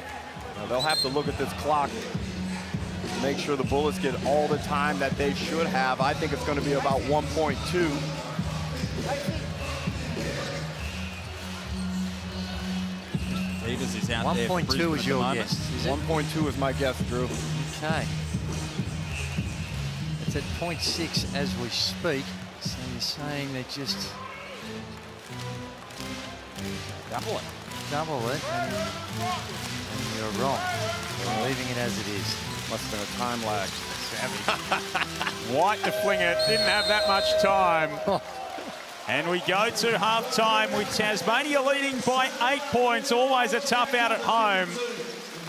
Now they'll have to look at this clock to make sure the Bullets get all the time that they should have. I think it's going to be about 1.2. Davis is out there. 1.2 is your guess. 1.2 is my guess, Drew. Okay. It's at 0.6 as we speak. So you're saying they just Double it. Double it. And you're wrong. You're leaving it as it is. Must have been a time lag. White to fling it, didn't have that much time. And we go to half-time with Tasmania leading by 8 points. Always a tough out at home.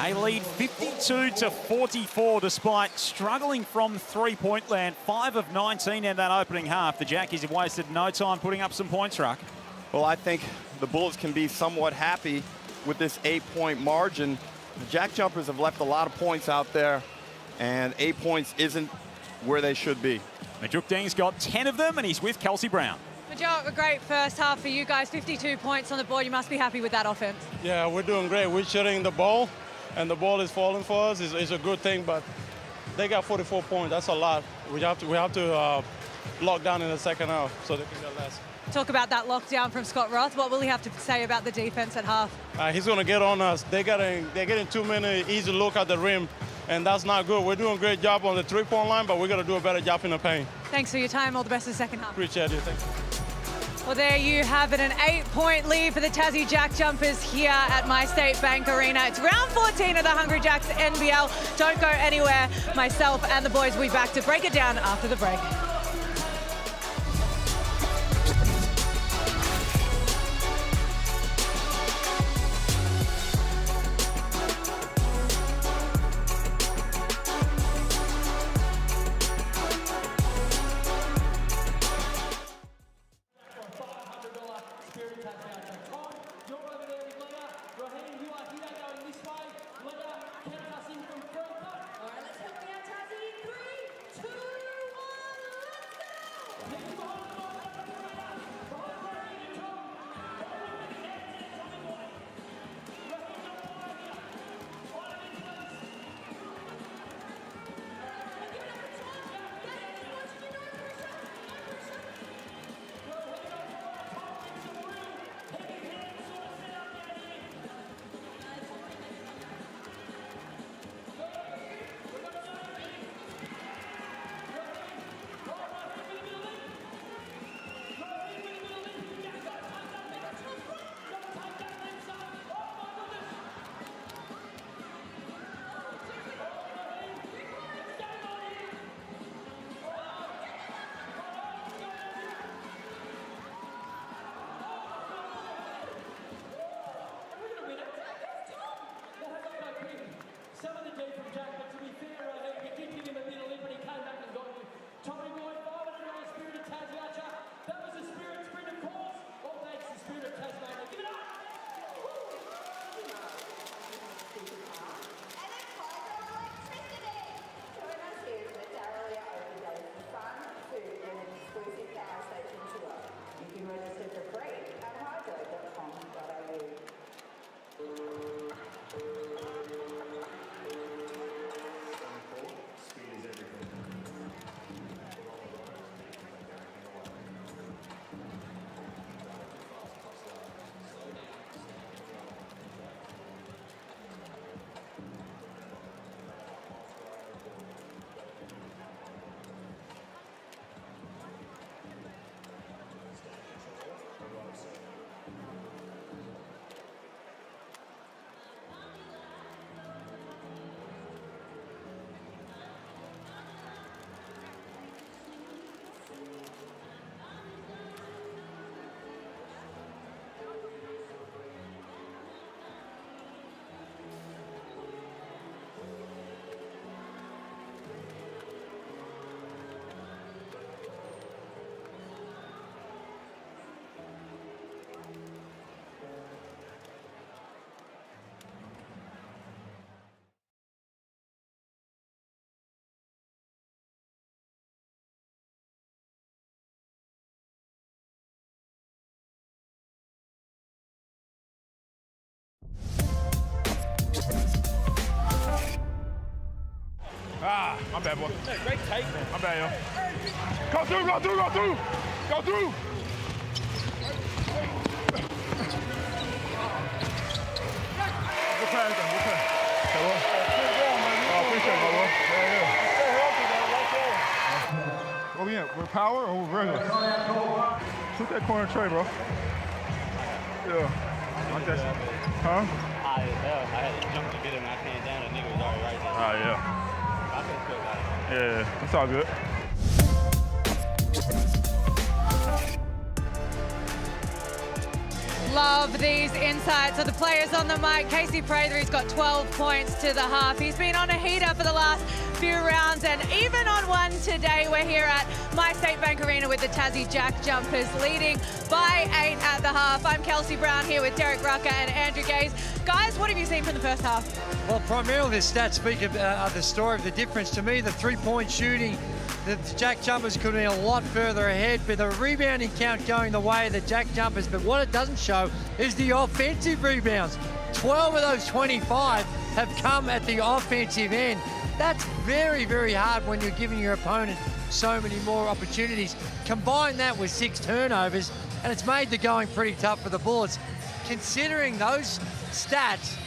They lead 52-44 despite struggling from three-point land. 5 of 19 in that opening half. The Jackies have wasted no time putting up some points, Ruck. Well, I think the Bulls can be somewhat happy with this 8-point margin. The JackJumpers have left a lot of points out there, and 8 points isn't where they should be. Majukding's got 10 of them, and he's with Kelsey Brown. Majok, a great first half for you guys. 52 points on the board. You must be happy with that offense. Yeah, we're doing great. We're shooting the ball, and the ball is falling for us. It's a good thing, but they got 44 points. That's a lot. We have to lock down in the second half so they can get less. Talk about that lockdown from Scott Roth. What will he have to say about the defense at half? He's going to get on us. They're getting too many easy look at the rim, and that's not good. We're doing a great job on the three-point line, but we're going to do a better job in the paint. Thanks for your time. All the best in the second half. Appreciate it. Thank you. Well, there you have it, an 8-point lead for the Tassie JackJumpers here at MyState Bank Arena. It's round 14 of the Hungry Jacks NBL. Don't go anywhere. Myself and the boys will be back to break it down after the break. Ah, my bad, boy. Great take, man. My bad, yo. Go through, go through, go through. Go through. Good pass, though. Good pass. Hey, boy. Oh, appreciate it, my boy. Yeah. What we in? With power or with regular? Shoot that corner tray, bro. Yeah. Like that shit. Huh? I had to jump to get him. I came down, the nigga was already right there. Ah, yeah. Yeah, it's all good. Love these insights of the players on the mic. Casey Prather's got 12 points to the half. He's been on a heater for the last few rounds, and even on one today. We're here at My State Bank Arena with the Tassie JackJumpers leading by 8 at the half. I'm Kelsey Brown here with Derek Rucker and Andrew Gaze. Guys, what have you seen from the first half? Well, primarily the stats speak of the story of the difference. To me, the three-point shooting, the JackJumpers could have been a lot further ahead, but the rebounding count going the way of the JackJumpers. But what it doesn't show is the offensive rebounds. 12 of those 25 have come at the offensive end. That's very, very hard when you're giving your opponent so many more opportunities. Combine that with 6 turnovers, and it's made the going pretty tough for the Bullets. Considering those stats,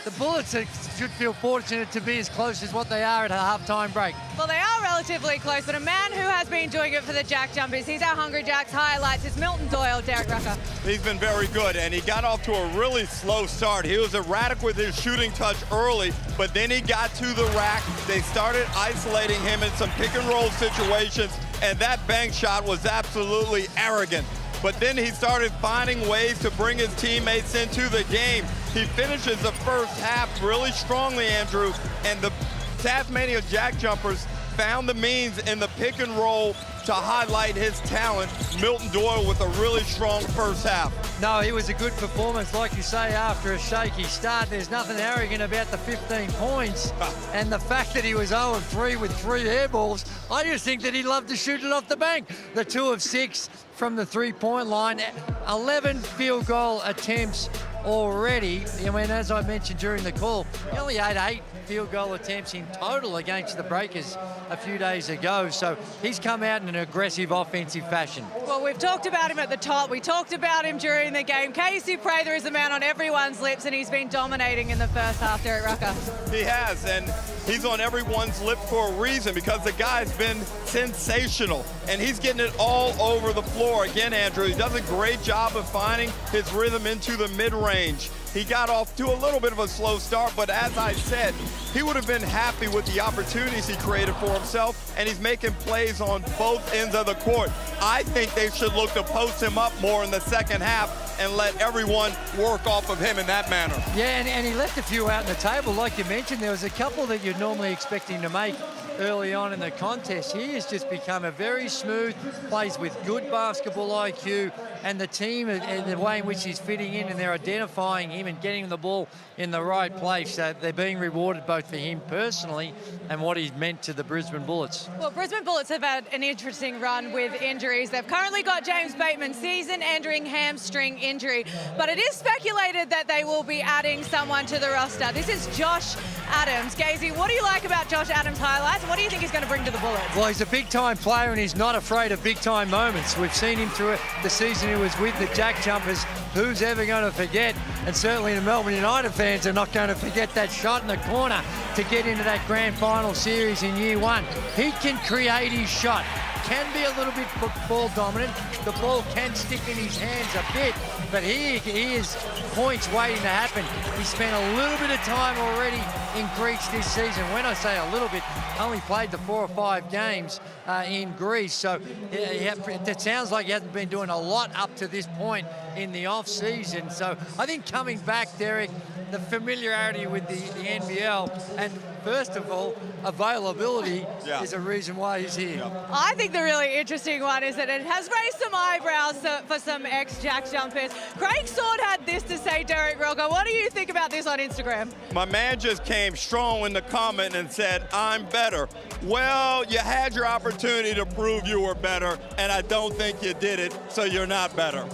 the Bullets should feel fortunate to be as close as what they are at a halftime break. Well, they are relatively close, but a man who has been doing it for the JackJumpers, he's our Hungry Jacks highlights, is Milton Doyle. Derek Rucker. He's been very good, and he got off to a really slow start. He was erratic with his shooting touch early, but then he got to the rack. They started isolating him in some pick and roll situations, and that bank shot was absolutely arrogant. But then he started finding ways to bring his teammates into the game. He finishes the first half really strongly, Andrew, and the Tasmania JackJumpers found the means in the pick and roll to highlight his talent. Milton Doyle with a really strong first half. No, it was a good performance, like you say, after a shaky start. There's nothing arrogant about the 15 points. And the fact that he was 0-3 with 3 air balls, I just think that he loved to shoot it off the bank. The 2 of 6 from the three-point line, 11 field goal attempts already. I mean, as I mentioned during the call, he only had 8 field goal attempts in total against the Breakers a few days ago. So he's come out in an aggressive offensive fashion. Well, we've talked about him at the top. We talked about him during the game. Casey Prather is the man on everyone's lips, and he's been dominating in the first half, Derek Rucker. He has, and he's on everyone's lip for a reason, because the guy's been sensational, and he's getting it all over the floor. Again, Andrew, he does a great job of finding his rhythm into the mid-range. He got off to a little bit of a slow start, but as I said, he would have been happy with the opportunities he created for himself, and he's making plays on both ends of the court. I think they should look to post him up more in the second half and let everyone work off of him in that manner. Yeah, and he left a few out on the table. Like you mentioned, there was a couple that you'd normally expect him to make early on in the contest. He has just become a very smooth, plays with good basketball IQ, and the team and the way in which he's fitting in, and they're identifying him and getting the ball in the right place. So they're being rewarded both for him personally and what he's meant to the Brisbane Bullets. Well, Brisbane Bullets have had an interesting run with injuries. They've currently got James Bateman, season-ending hamstring injury, but it is speculated that they will be adding someone to the roster. This is Josh Adams. Gazy, what do you like about Josh Adams' highlights, and what do you think he's going to bring to the Bullets? Well, he's a big-time player, and he's not afraid of big-time moments. We've seen him through the season he was with the JackJumpers. Who's ever going to forget? And certainly the Melbourne United fans are not going to forget that shot in the corner to get into that grand final series in year 1. He can create his shot. Can be a little bit ball dominant. The ball can stick in his hands a bit, but he is points waiting to happen. He spent a little bit of time already in Greece this season. When I say a little bit, only played the 4 or 5 games in Greece. So it sounds like he hasn't been doing a lot up to this point in the off season. So I think coming back, Derek, the familiarity with the NBL, and first of all, availability is a reason why he's here. I think the really interesting one is that it has raised some eyebrows for some ex-JackJumpers. Craig Sword had this to say, Derek Rucker. What do you think about this on Instagram? My man just came strong in the comment and said, I'm better. Well, you had your opportunity to prove you were better, and I don't think you did it, so you're not better.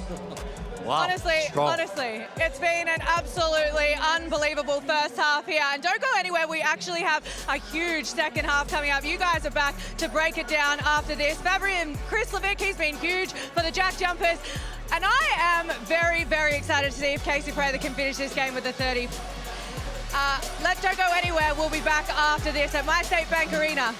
Wow. Honestly, it's been an absolutely unbelievable first half here. And don't go anywhere. We actually have a huge second half coming up. You guys are back to break it down after this. Fabrian Krislovic, he's been huge for the JackJumpers. And I am very, very excited to see if Casey Prather can finish this game with a 30. Don't go anywhere. We'll be back after this at My State Bank Arena.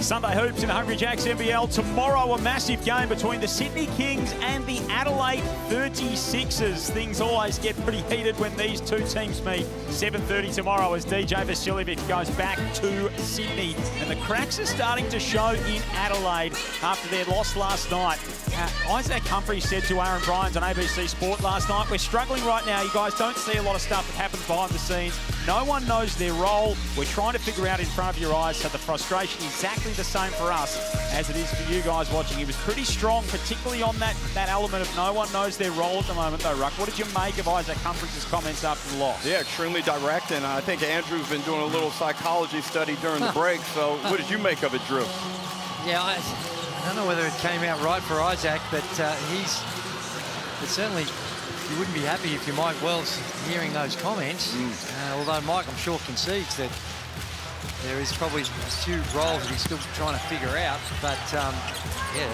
Sunday hoops in the Hungry Jacks NBL. Tomorrow, a massive game between the Sydney Kings and the Adelaide 36ers. Things always get pretty heated when these two teams meet. 7:30 tomorrow as DJ Vasiljevic goes back to Sydney. And the cracks are starting to show in Adelaide after their loss last night. Isaac Humphrey said to Aaron Bryans on ABC Sport last night, "We're struggling right now. You guys don't see a lot of stuff that happens behind the scenes. No one knows their role. We're trying to figure out in front of your eyes." So the frustration is exactly the same for us as it is for you guys watching. He was pretty strong, particularly on that element of no one knows their role at the moment, though, Ruck. What did you make of Isaac Humphries' comments after the loss? Yeah, extremely direct, and I think Andrew's been doing a little psychology study during the break. So what did you make of it, Drew? Yeah, I don't know whether it came out right for Isaac, but certainly you wouldn't be happy if you're Mike Wells hearing those comments. Although Mike, I'm sure, concedes that there is probably a few roles that he's still trying to figure out. But yeah,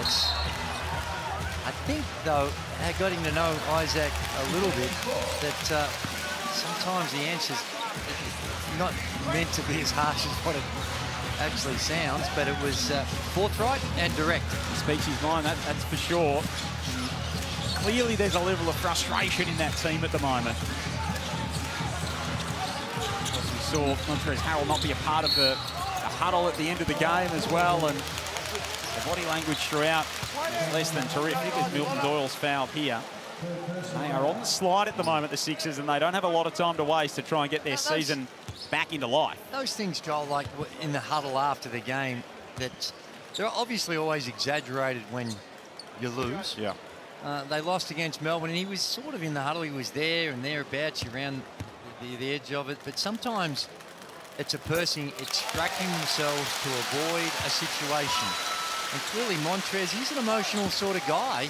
I think, though, getting to know Isaac a little bit, that sometimes the answer's not meant to be as harsh as what it actually sounds, but it was forthright and direct. He speaks his mind, that's for sure. Clearly there's a level of frustration in that team at the moment. As we saw Montrezl Harrell not be a part of the huddle at the end of the game as well, and the body language throughout is less than terrific as Milton Doyle's fouled here. They are on the slide at the moment, the Sixers, and they don't have a lot of time to waste to try and get their season back into life. Those things, Joel, like in the huddle after the game, that they're obviously always exaggerated when you lose. Yeah. They lost against Melbourne, and he was sort of in the huddle. He was there and thereabouts around the edge of it. But sometimes it's a person extracting themselves to avoid a situation. And clearly Montrez, he's an emotional sort of guy.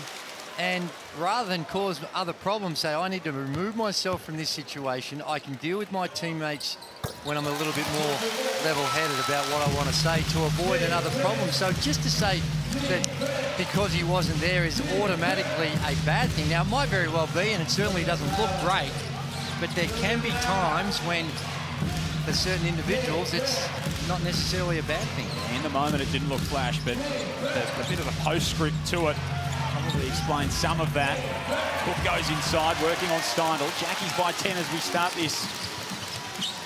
And rather than cause other problems, say, I need to remove myself from this situation. I can deal with my teammates when I'm a little bit more level-headed about what I want to say to avoid another problem. So just to say that because he wasn't there is automatically a bad thing. Now, it might very well be, and it certainly doesn't look great, but there can be times when, for certain individuals, it's not necessarily a bad thing. In the moment, it didn't look flash, but a bit of a postscript to it probably explains some of that. Cook goes inside, working on Steindl. Jackies by 10 as we start this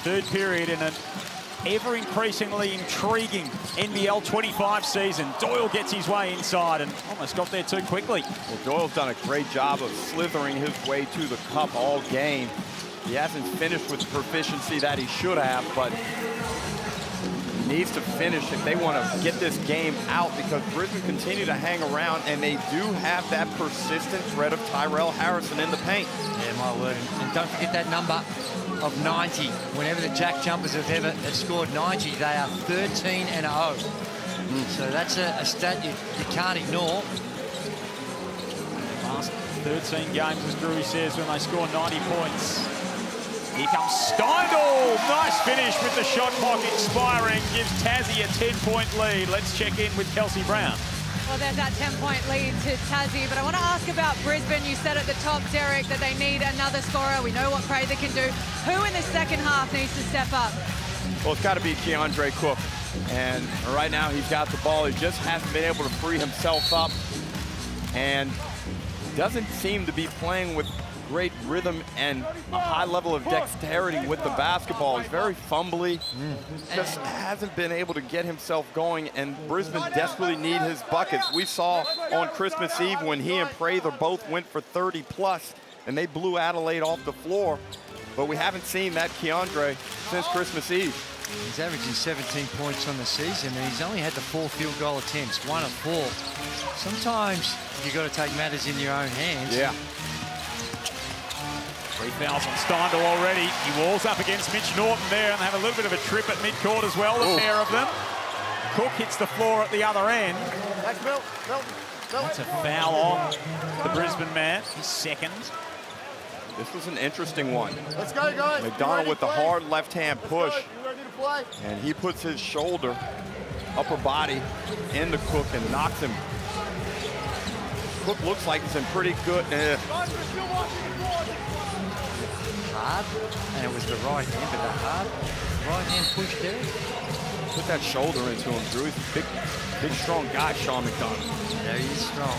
third period in an ever-increasingly intriguing NBL 25 season. Doyle gets his way inside and almost got there too quickly. Well, Doyle's done a great job of slithering his way to the cup all game. He hasn't finished with the proficiency that he should have, but needs to finish if they want to get this game out, because Brisbane continue to hang around, and they do have that persistent threat of Tyrell Harrison in the paint. Yeah, my word. And don't forget that number of 90. Whenever the JackJumpers have ever scored 90, they are 13-0. So that's a stat you can't ignore. Last 13 games, as Drew says, when they score 90 points. Here comes Steindl. Nice finish with the shot clock expiring. Gives Tassie a 10-point lead. Let's check in with Kelsey Brown. Well, there's that 10-point lead to Tassie, but I want to ask about Brisbane. You said at the top, Derek, that they need another scorer. We know what Prather can do. Who in the second half needs to step up? Well, it's got to be Keandre Cook. And right now he's got the ball. He just hasn't been able to free himself up. And doesn't seem to be playing with great rhythm and a high level of dexterity with the basketball. He's very fumbly. Just hasn't been able to get himself going, and Brisbane desperately need his buckets. We saw on Christmas Eve when he and Prather both went for 30+ and they blew Adelaide off the floor, but we haven't seen that Keandre since Christmas Eve. He's averaging 17 points on the season, and he's only had the 4 field goal attempts, 1 of 4. Sometimes you've got to take matters in your own hands. Yeah. 3 fouls on Steindl already. He walls up against Mitch Norton there, and they have a little bit of a trip at midcourt as well, the pair of them. Cook hits the floor at the other end. That's a foul on the Brisbane man, his second. This was an interesting one. Let's go, guys. McDonald with the hard left-hand push. And he puts his shoulder, upper body, into Cook and knocks him. Cook looks like he's in pretty good. Hard, and it was the right hand, but the hard right hand push there. Put that shoulder into him, Drew. He's a big, strong guy, Sean McDonald. Yeah, he's strong.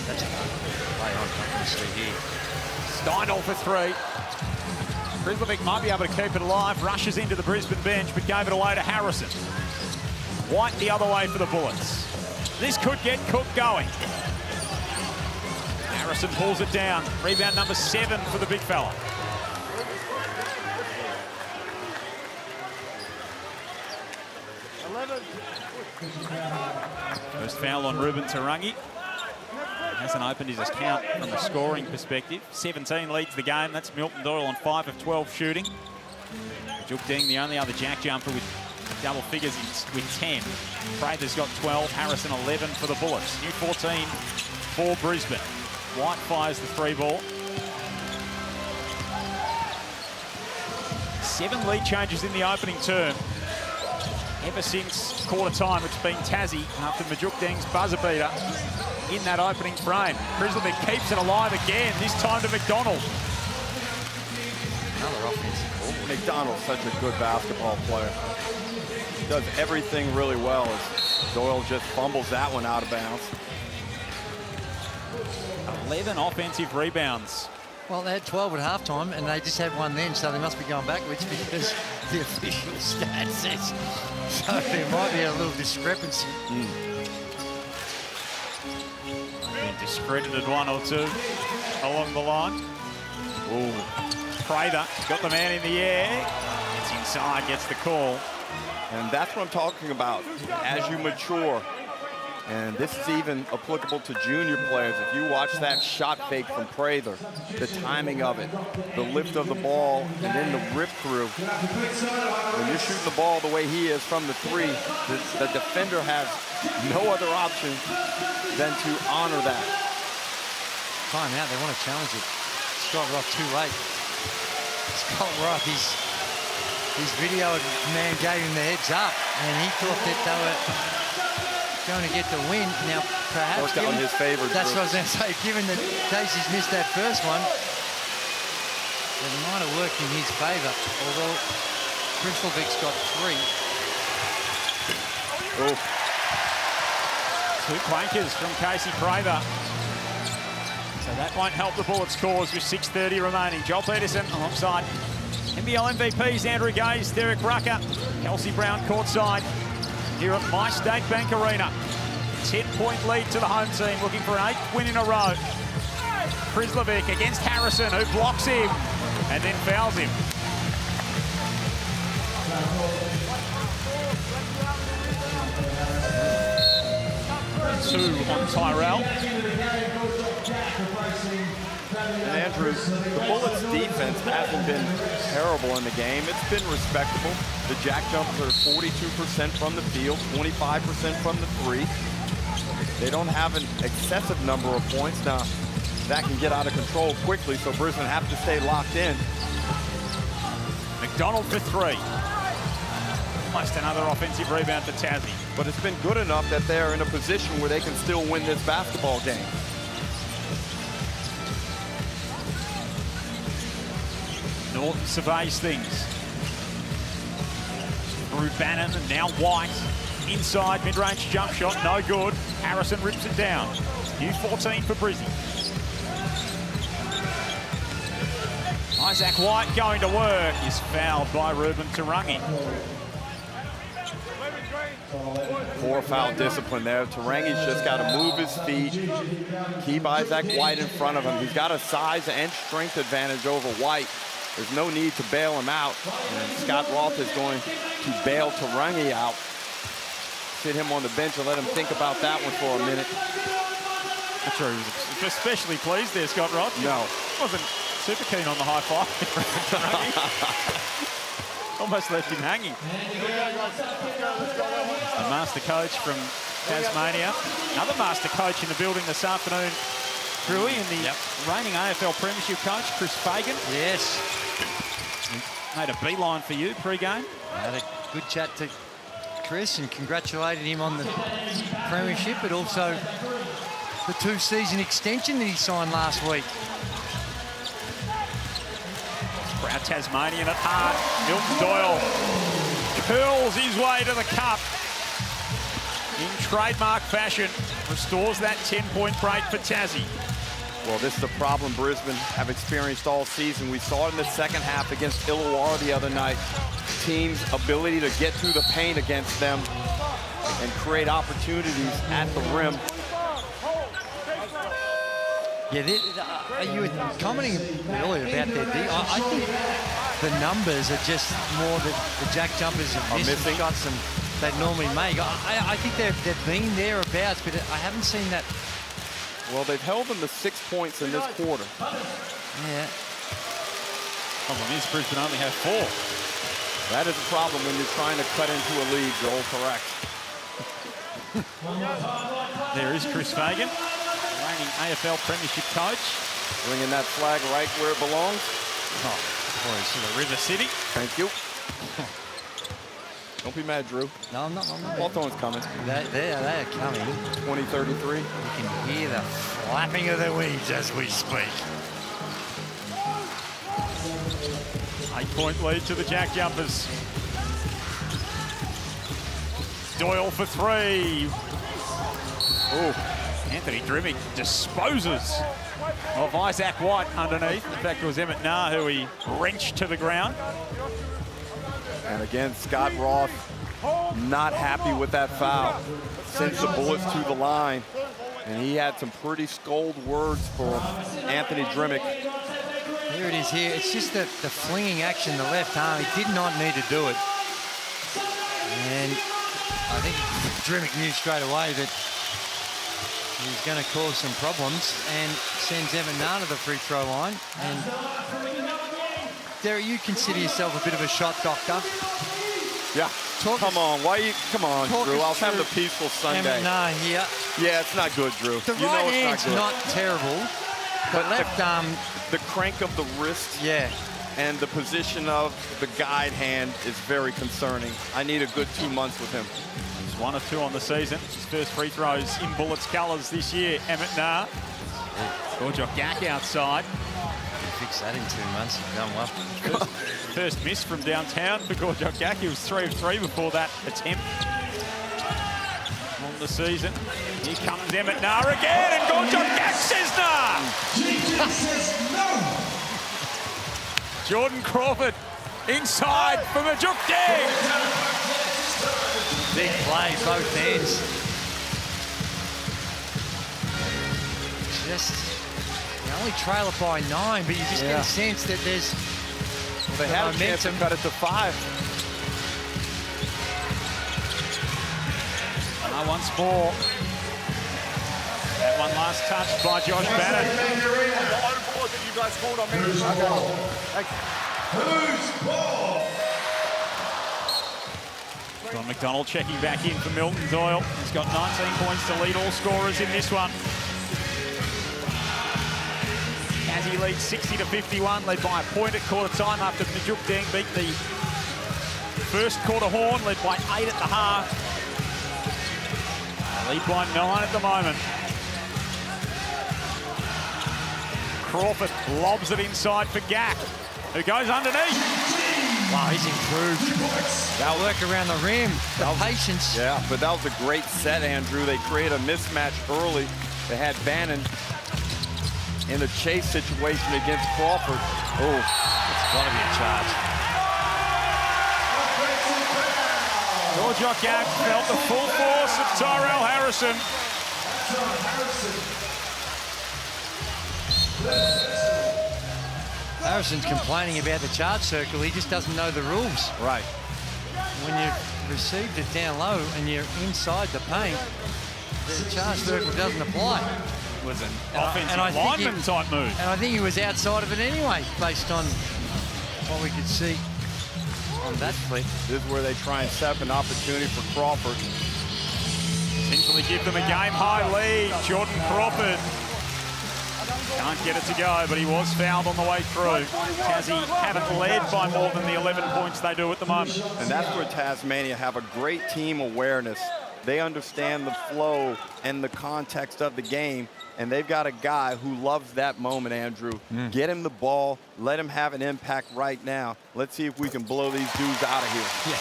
That's a play on, obviously, here. Steindl for three. Krislovic might be able to keep it alive. Rushes into the Brisbane bench, but gave it away to Harrison. White the other way for the Bullets. This could get Cook going. Harrison pulls it down. Rebound number 7 for the big fella. First foul on Ruben Tarangi. Hasn't opened his account from a scoring perspective. 17 leads the game. That's Milton Doyle on 5 of 12 shooting. Juk Deng, the only other jack jumper with double figures with 10. Prather's got 12. Harrison 11 for the Bullets. New 14 for Brisbane. White fires the 3 ball. 7 lead changes in the opening term. Ever since quarter time, it's been Tassie after Juk Deng's buzzer beater in that opening frame. Krislovic keeps it alive again, this time to McDonald. Another offensive ball. McDonald's such a good basketball player. He does everything really well as Doyle just fumbles that one out of bounds. 11 offensive rebounds. Well, they had 12 at halftime, and they just had one then, so they must be going backwards because the official stat says so. There might be a little discrepancy. Been discredited 1 or 2 along the line. Ooh. Prather got the man in the air. Gets inside, gets the call. And that's what I'm talking about. As you mature, and this is even applicable to junior players. If you watch that shot fake from Prather, the timing of it, the lift of the ball, and then the rip through. When you're shooting the ball the way he is from the 3, the defender has no other option than to honor that. Time out, they want to challenge it. Scott Roth too late. Scott Roth, his video man gave him the heads up, and he thought that they were going to get the win. Now, perhaps worked out in his favor. That's what I was going to say. Given that Casey's missed that first one, it might have worked in his favour. Although Krislovic's got 3. Oh. 2 clankers from Casey Prather. So that won't help the Bullets' cause with 6:30 remaining. Joel Peterson alongside NBL MVPs Andrew Gaze, Derek Rucker, Kelsey Brown courtside here at My State Bank Arena. 10-point lead to the home team, looking for an 8th win in a row. Krislovic against Harrison, who blocks him and then fouls him. Two on Tyrell. And Andrew, the Bullets' defense hasn't been terrible in the game. It's been respectable. The Jack Jumpers are 42% from the field, 25% from the 3. They don't have an excessive number of points. Now, that can get out of control quickly, so Brisbane have to stay locked in. McDonald for 3. Almost another offensive rebound for Tassie. But it's been good enough that they're in a position where they can still win this basketball game. Norton surveys things. Through Bannon and now White. Inside, mid-range jump shot, no good. Harrison rips it down. New 14 for Brizzy. Isaac White going to work is fouled by Ruben Tarangi. Poor foul discipline there. Tarangi's just got to move his feet, keep Isaac White in front of him. He's got a size and strength advantage over White. There's no need to bail him out. And Scott Roth is going to bail Tarangi out. Sit him on the bench and let him think about that one for a minute. I'm sure he was especially pleased there, Scott Roth. No. Wasn't super keen on the high five. Almost left him hanging. The master coach from Tasmania. Another master coach in the building this afternoon, Drewy, and the reigning AFL Premiership coach, Chris Fagan. Yes. Made a beeline for you pre-game. Had a good chat to Chris and congratulated him on the premiership, but also the 2-season extension that he signed last week. Now Tasmanian at heart. Milton Doyle curls his way to the cup in trademark fashion. Restores that 10-point break for Tassie. Well, this is a problem Brisbane have experienced all season. We saw it in the second half against Illawarra the other night. Teams' ability to get through the paint against them and create opportunities at the rim. Yeah, you were commenting earlier about their D. I think the numbers are just more that the JackJumpers have missing shots than they'd normally make. I think they've been thereabouts, but I haven't seen that. Well, they've held them to 6 points in this quarter. Yeah. Problem is, Brisbane only have 4. That is a problem when you're trying to cut into a lead, Joel, correct. There is Chris Fagan, reigning AFL Premiership coach. Bringing that flag right where it belongs. Oh, boy, to the River City. Thank you. Don't be mad, Drew. No, I'm not. Hawthorn's coming. They are coming. 2033. You can hear the flapping of their wings as we speak. 8-point lead to the JackJumpers. Doyle for 3. Oh, Anthony Drimmick disposes of Isaac White underneath. In fact, it was Emmett Nah who he wrenched to the ground. And again, Scott Roth not happy with that foul. Sends the Bullets to the line. And he had some pretty scold words for Anthony Drimmick. Here it is here. It's just the flinging action, the left arm. He did not need to do it. And I think Drimmick knew straight away that he was going to cause some problems and sends Emmett Nah to the free throw line. And Derek, you consider yourself a bit of a shot doctor. Yeah. Come on, Drew. I'll have the peaceful Sunday. Emmett Nah here. Yeah, it's not good, Drew. The right hand's not terrible, but left arm. The crank of the wrist. Yeah. And the position of the guide hand is very concerning. I need a good 2 months with him. He's 1 of 2 on the season. His first free throws in Bullets colours this year. Emmett Nah. Gorjok Gack outside. Fix that in 2 months. You've done well. First miss from downtown for Gorjok Gack. He was 3 of 3 before that attempt on the season. Here comes Emmett Nah again, and Gorjok Gack says no. Jordan Crawford inside for Majuk Deng. Big play, both ends. You only trail it by 9, but you just get a sense that there's they had a chance to cut it to 5. Once more. That one last touch by Josh Bannon. John McDonald checking back in for Milton Doyle. He's got 19 points to lead all scorers in this one. Tassie leads 60-51, led by a point at quarter time after Majuk Deng beat the first quarter horn, led by 8 at the half. Lead by 9 at the moment. Crawford lobs it inside for Gack, who goes underneath. Wow, he's improved. They'll work around the rim, the patience. Yeah, but that was a great set, Andrew. They created a mismatch early. They had Bannon in the chase situation against Crawford. Oh, it's got to be a charge. Gorjok Gack felt the full force of Tyrell Harrison. Harrison's complaining about the charge circle. He just doesn't know the rules. Right. When you've received it down low and you're inside the paint, the charge circle doesn't apply. It was an offensive lineman type move. And I think he was outside of it anyway, based on what we could see on that flick. This is where they try and set up an opportunity for Crawford. Essentially give them a game-high lead. Jordan Crawford can't get it to go, but he was fouled on the way through. Tassie haven't led by more than the 11 points they do at the moment. And that's where Tasmania have a great team awareness. They understand the flow and the context of the game, And they've got a guy who loves that moment, Andrew. Get him the ball. Let him have an impact right now. Let's see if we can blow these dudes out of here. Yeah.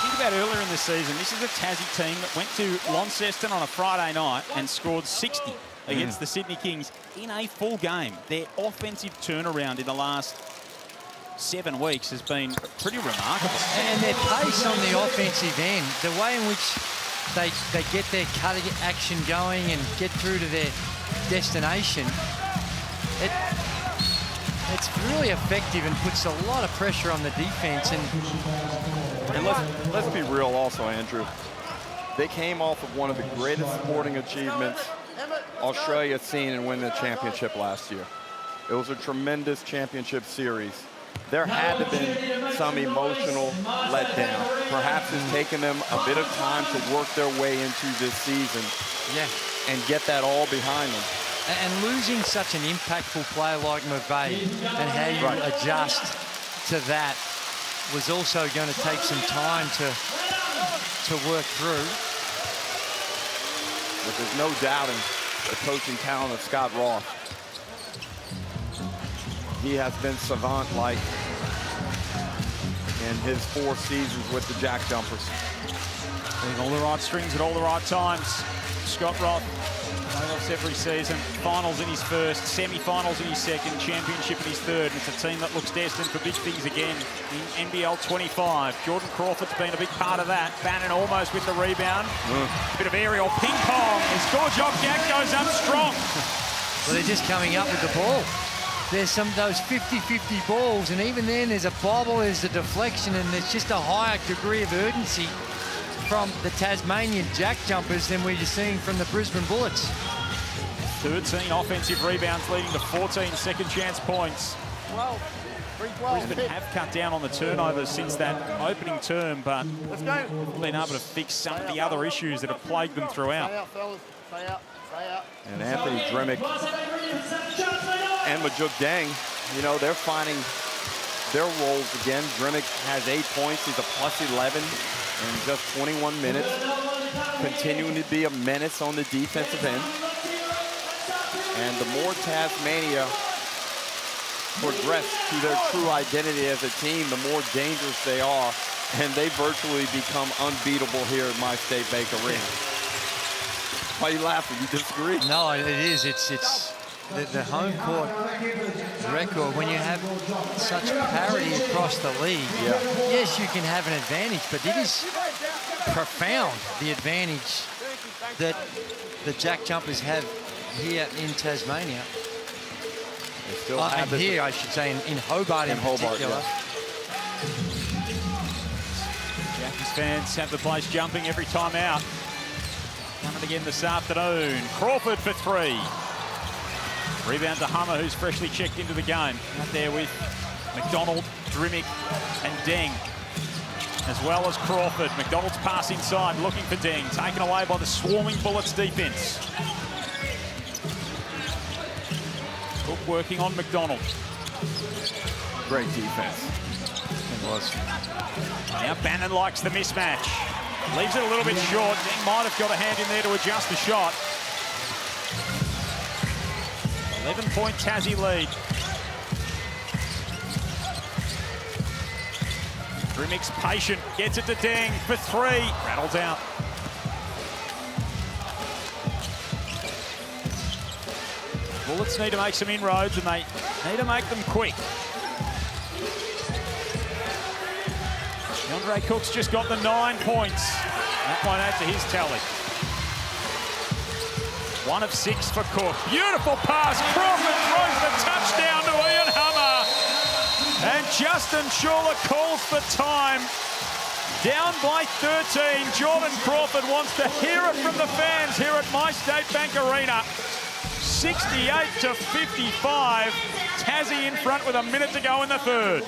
Think about earlier in the season. This is a Tassie team that went to Launceston on a Friday night and scored 60 against the Sydney Kings in a full game. Their offensive turnaround in the last 7 weeks has been pretty remarkable. And their pace on the offensive end, the way in which they get their cutting action going and get through to their destination, it's really effective and puts a lot of pressure on the defense. And let's be real also, Andrew. They came off of one of the greatest sporting achievements Australia's seen and win the championship last year. It was a tremendous championship series. There had to have been some emotional letdown. Perhaps it's taken them a bit of time to work their way into this season and get that all behind them. And losing such an impactful player like McVeigh and how you adjust to that was also going to take some time to work through. But there's no doubting the coaching talent of Scott Roth. He has been savant-like in his 4 seasons with the JackJumpers. Putting all the right strings at all the right times. Scott Roth, playoffs every season, finals in his first, semi-finals in his second, championship in his third, and it's a team that looks destined for big things again in NBL 25. Jordan Crawford's been a big part of that. Bannon almost with the rebound. Bit of aerial ping-pong as Gorjok Jack goes up strong. Well, they're just coming up with the ball. There's some of those 50-50 balls, and even then there's a bobble, there's a deflection, and there's just a higher degree of urgency from the Tasmanian JackJumpers than we're seeing from the Brisbane Bullets. 13 offensive rebounds leading to 14 second chance points. Brisbane have cut down on the turnovers since that opening term, but been able to fix some of the other issues that have plagued them throughout. And Anthony Dremick and Majuk Deng, you know, they're finding their roles again. Dremick has 8 points. He's a +11 in just 21 minutes, continuing to be a menace on the defensive end. And the more Tasmania progress to their true identity as a team, the more dangerous they are, and they virtually become unbeatable here at My State Bank Arena. Why are you laughing? You disagree? No, it is. It's the home court record. When you have such parity across the league, yes, you can have an advantage, but it is profound, the advantage that the JackJumpers have here in Tasmania. They still have and here, I should say, in Hobart in particular. Jackies fans have the place jumping every time out. Coming again this afternoon. Crawford for 3. Rebound to Hummer, who's freshly checked into the game. Out there with McDonald, Drimick, and Deng, as well as Crawford. McDonald's pass inside, looking for Deng. Taken away by the swarming Bullets defense. Cook working on McDonald. Great defense. It was. Now Bannon likes the mismatch. Leaves it a little bit short. Deng might have got a hand in there to adjust the shot. 11-point Tassie lead. Drimick's patient, gets it to Deng for 3. Rattles out. Bullets need to make some inroads, and they need to make them quick. Andre Cook's just got the 9 points. That might add to his tally. 1 of 6 for Cook. Beautiful pass. Crawford throws the touchdown to Ian Hummer. And Justin Schuler calls for time. Down by 13. Jordan Crawford wants to hear it from the fans here at My State Bank Arena. 68-55. Tassie in front with a minute to go in the third.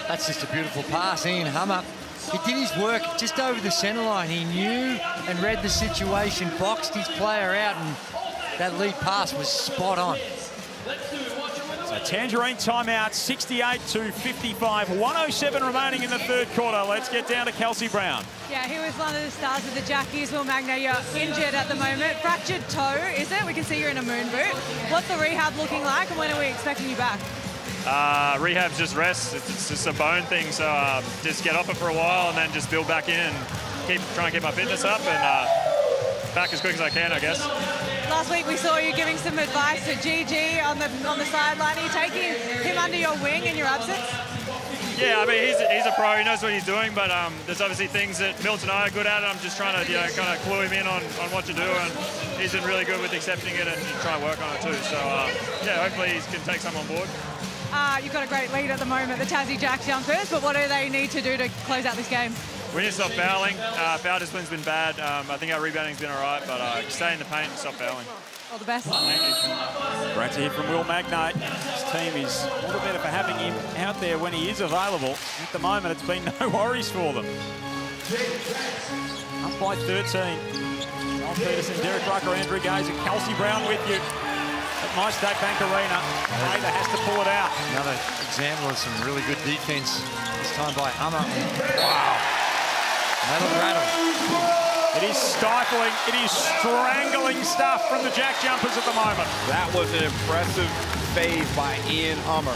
That's just a beautiful pass. Ian Hummer, he did his work just over the centre line. He knew and read the situation, boxed his player out, and that lead pass was spot on. So Tangerine timeout, 68-55, 107 remaining in the third quarter. Let's get down to Kelsey Brown. Yeah, he was one of the stars of the Jackies. Will Magna, you're injured at the moment. Fractured toe, is it? We can see you're in a moon boot. What's the rehab looking like, and when are we expecting you back? Rehab's just rest. It's just a bone thing, so just get off it for a while and then just build back in and try and keep my fitness up and back as quick as I can, I guess. Last week we saw you giving some advice to GG on the sideline. Are you taking him under your wing in your absence? Yeah, I mean, he's a pro. He knows what he's doing, but there's obviously things that Milt and I are good at. I'm just trying to, kind of clue him in on what to do, and he's been really good with accepting it and trying to work on it too. So, yeah, hopefully he can take some on board. You've got a great lead at the moment, the Tassie JackJumpers, but what do they need to do to close out this game? We need to stop fouling. Foul discipline's been bad. I think our rebounding's been all right, but stay in the paint and stop fouling. All the best. Thank you. Great to hear from Will Magnate. His team is all the better for having him out there when he is available. At the moment, it's been no worries for them. Up by 13. John Peterson, Derek Rucker, Andrew Gaze, and Kelsey Brown with you at My State Bank Arena. Taylor has to pull it out. Another example of some really good defense, this time by Hummer. Wow. Rattle. It is stifling, it is strangling stuff from the JackJumpers at the moment. That was an impressive fade by Ian Hummer.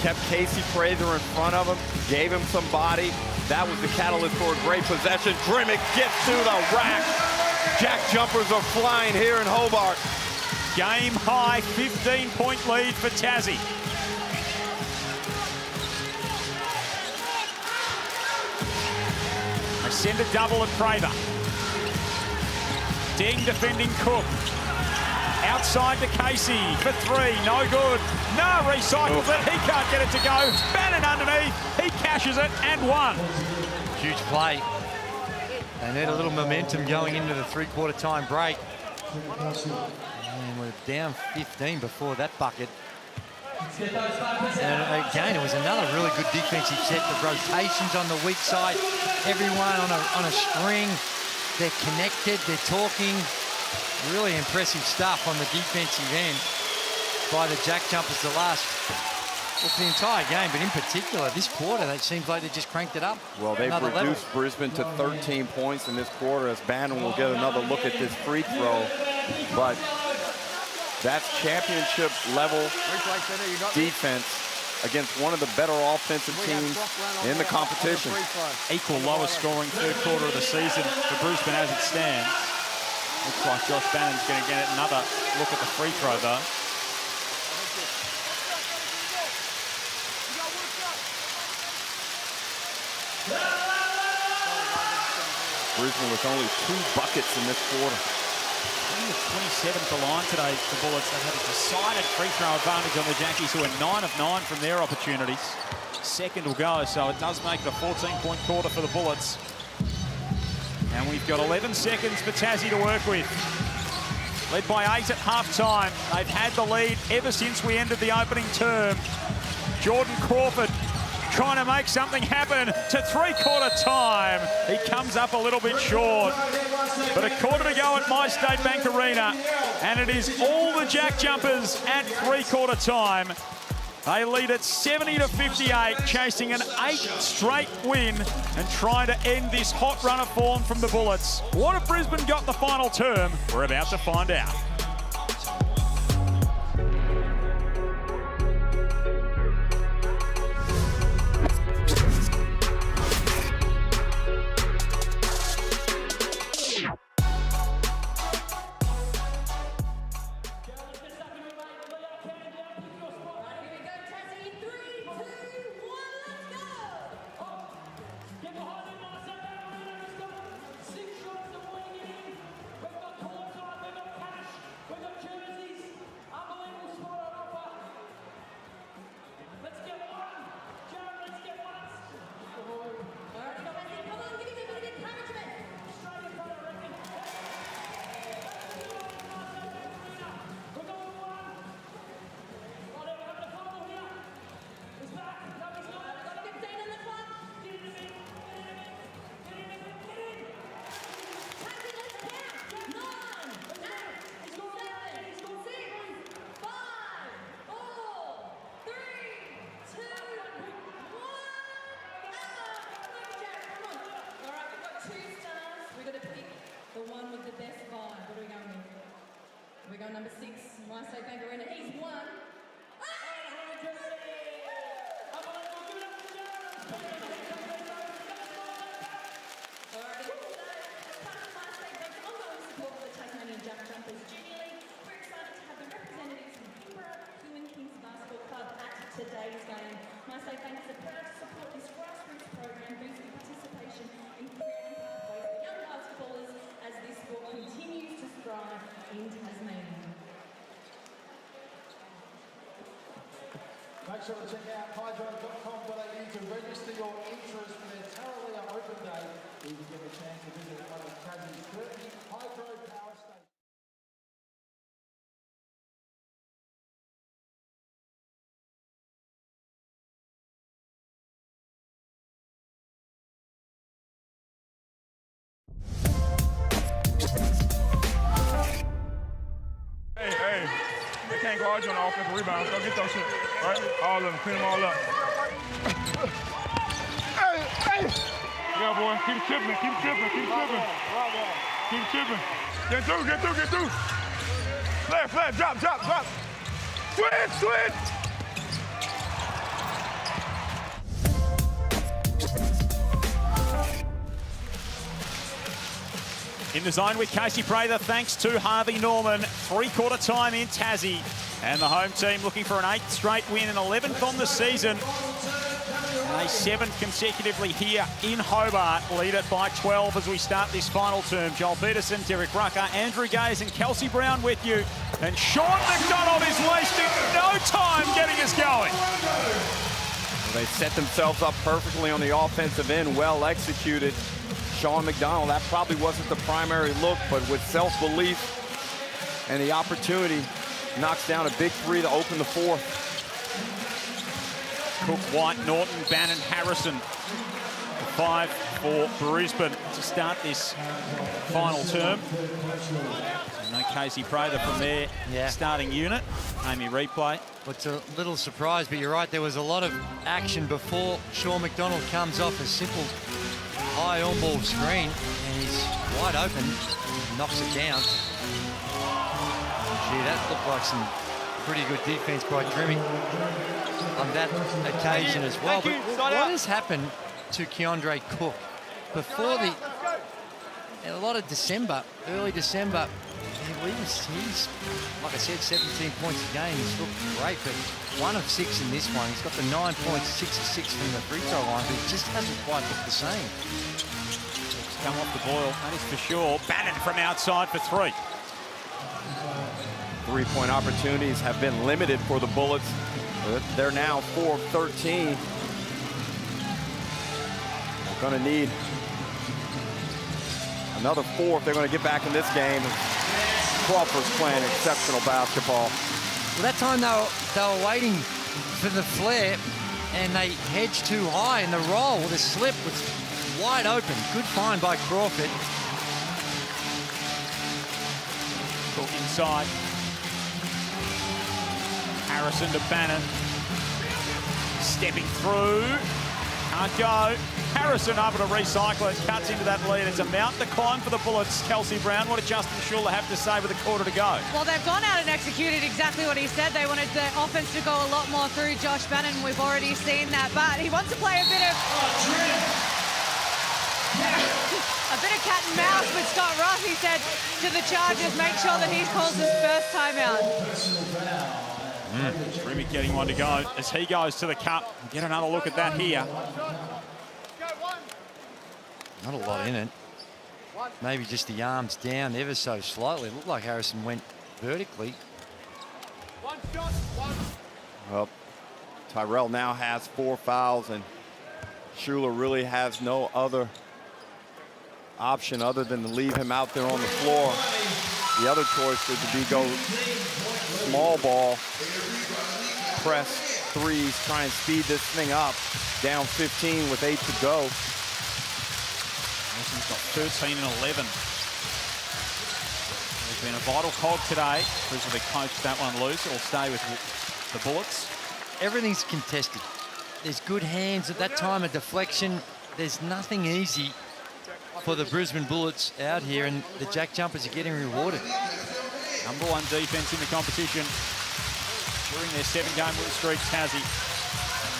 Kept Casey Prather in front of him, gave him some body. That was the catalyst for a great possession. Drimmick gets to the rack. JackJumpers are flying here in Hobart. Game high 15-point lead for Tassie. They send a double at Prather. Ding defending Cook. Outside to Casey for three, no good. No, recycles it, he can't get it to go. Bannon underneath, he cashes it and one. Huge play. They need a little momentum going into the three-quarter time break. And we're down 15 before that bucket. And again, it was another really good defensive set. The rotations on the weak side, everyone on a string. They're connected, they're talking. Really impressive stuff on the defensive end by the JackJumpers the entire game, but in particular this quarter, it seems like they just cranked it up. Well, they've reduced Brisbane to 13 points in this quarter as Bannon will get another look at this free throw. But that's championship level defense against one of the better offensive teams in the competition. Equal lowest scoring third quarter of the season for Brisbane as it stands. Looks like Josh Bannon's going to get another look at the free throw though. Brisbane with only 2 buckets in this quarter. The 27th line today for Bullets. They've had a decided free throw advantage on the Jackies, who are 9 of 9 from their opportunities. Second will go, so it does make it a 14-point quarter for the Bullets. And we've got 11 seconds for Tassie to work with. Led by 8 at half-time. They've had the lead ever since we ended the opening term. Jordan Crawford trying to make something happen to three-quarter time. He comes up a little bit short. But a quarter to go at My State Bank Arena. And it is all the JackJumpers at three-quarter time. They lead at 70-58, chasing an 8th straight win and trying to end this hot run of form from the Bullets. What have Brisbane got in the final term? We're about to find out. We go number 6, My State Bank Arena. He's won. Tasmanian JackJumpers Junior League. We're excited to have the representatives from Kings Basketball Club at today's game. My State Bank is proud to support this grassroots program, boosting participation in creating pathways for young basketballers as this sport continues to thrive in Tasmania. Make sure to check out hydro.com.au to register your interest for their Tarraleah Open Day. You can get a chance to visit one of Tassie's 30 hydro power stations. Hey, they can't guard you on the offensive rebounds. Go get those shit, right? All of them, clean them all up. hey! Yeah, boy, keep chipping. Keep chipping. Get through. Flat, drop. Switch! In the zone with Casey Prather, thanks to Harvey Norman. Three-quarter time in Tassie. And the home team looking for an 8th straight win and 11th on the season. And a 7th consecutively here in Hobart. Lead it by 12 as we start this final term. Joel Peterson, Derek Rucker, Andrew Gaze and Kelsey Brown with you. And Sean McDonald is wasting no time getting us going. They set themselves up perfectly on the offensive end, well executed. Sean McDonald, that probably wasn't the primary look, but with self-belief and the opportunity, knocks down a big three to open the fourth. Cook, White, Norton, Bannon, Harrison. 5 for Brisbane to start this final term. No Casey Prather from their starting unit. Amy replay. Well, it's a little surprise, but you're right, there was a lot of action before Sean McDonald comes off a simple high on-ball screen, and he's wide open, knocks it down. Gee, that looked like some pretty good defense by Trimmy on that occasion as well. But what has happened to Keandre Cook? Before a lot of December, early December, he's like I said, 17 points a game. He's looked great, but 1 of 6 in this one. He's got the 9 points, 6 of 6 from the free throw line, but it just hasn't quite looked the same. Come off the boil, that is for sure. Bannon from outside for 3. Three-point opportunities have been limited for the Bullets. They're now 4 of 13. They're going to need another 4 if they're going to get back in this game. Crawford's playing exceptional basketball. Well, that time they were waiting for the flare, and they hedged too high, and the roll, the slip was wide open. Good find by Crawford. Cook inside. Harrison to Bannon. Stepping through. Can't go. Harrison able to recycle it, cuts into that lead. It's a mountain to climb for the Bullets. Kelsey Brown, what did Justin Schuller have to say with a quarter to go? Well, they've gone out and executed exactly what he said. They wanted the offense to go a lot more through Josh Bannon. We've already seen that, but he wants to play a bit of cat and mouse with Scott Ross. He said to the Chargers, make sure that he calls his first timeout. Trimmy getting one to go as he goes to the cup. Get another look at that here. Not a lot in it. Maybe just the arms down ever so slightly. It looked like Harrison went vertically. Well, Tyrell now has 4 fouls, and Schuller really has no other option other than to leave him out there on the floor. The other choice would be go small ball, press threes, try and speed this thing up. Down 15 with 8 to go. He's got 13 and 11. There's been a vital cog today. Brisbane coached that one loose. It'll stay with the Bullets. Everything's contested. There's good hands at that time of deflection. There's nothing easy for the Brisbane Bullets out here, and the JackJumpers are getting rewarded. Number 1 defense in the competition during their 7-game win streak, Tassie.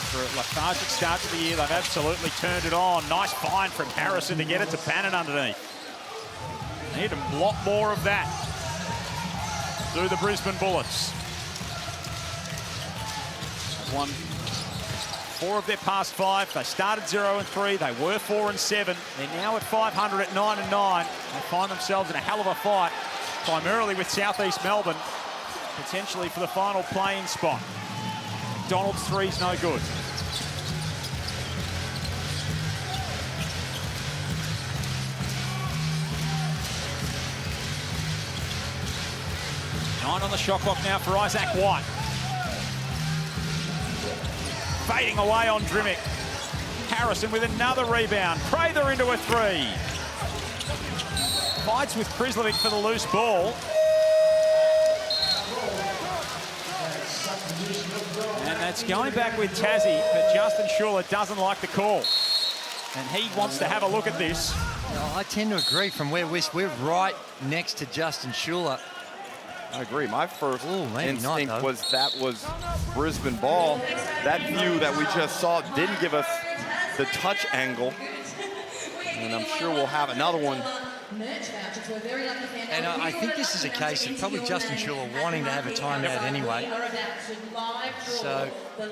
For a lethargic start to the year, they've absolutely turned it on. Nice find from Harrison to get it to Bannon underneath. Need a lot more of that. Do the Brisbane Bullets. They've won 4 of their past 5. They started 0-3. They were 4-7. They're now at 500 at 9-9. They find themselves in a hell of a fight, primarily with Southeast Melbourne, potentially for the final play-in spot. McDonald's 3's no good. Nine on the shot clock now for Isaac White. Fading away on Drimmick. Harrison with another rebound. Prather into a 3. Fights with Krislovic for the loose ball. And that's going back with Tassie, but Justin Schuller doesn't like the call. And he wants to have a look at this. No, I tend to agree from where we're right next to Justin Schuller. I agree. My first instinct was that was Brisbane ball. That view that we just saw didn't give us the touch angle. And I'm sure we'll have another one. And I think this is a case of probably Justin Schuller wanting to have a timeout anyway. So, a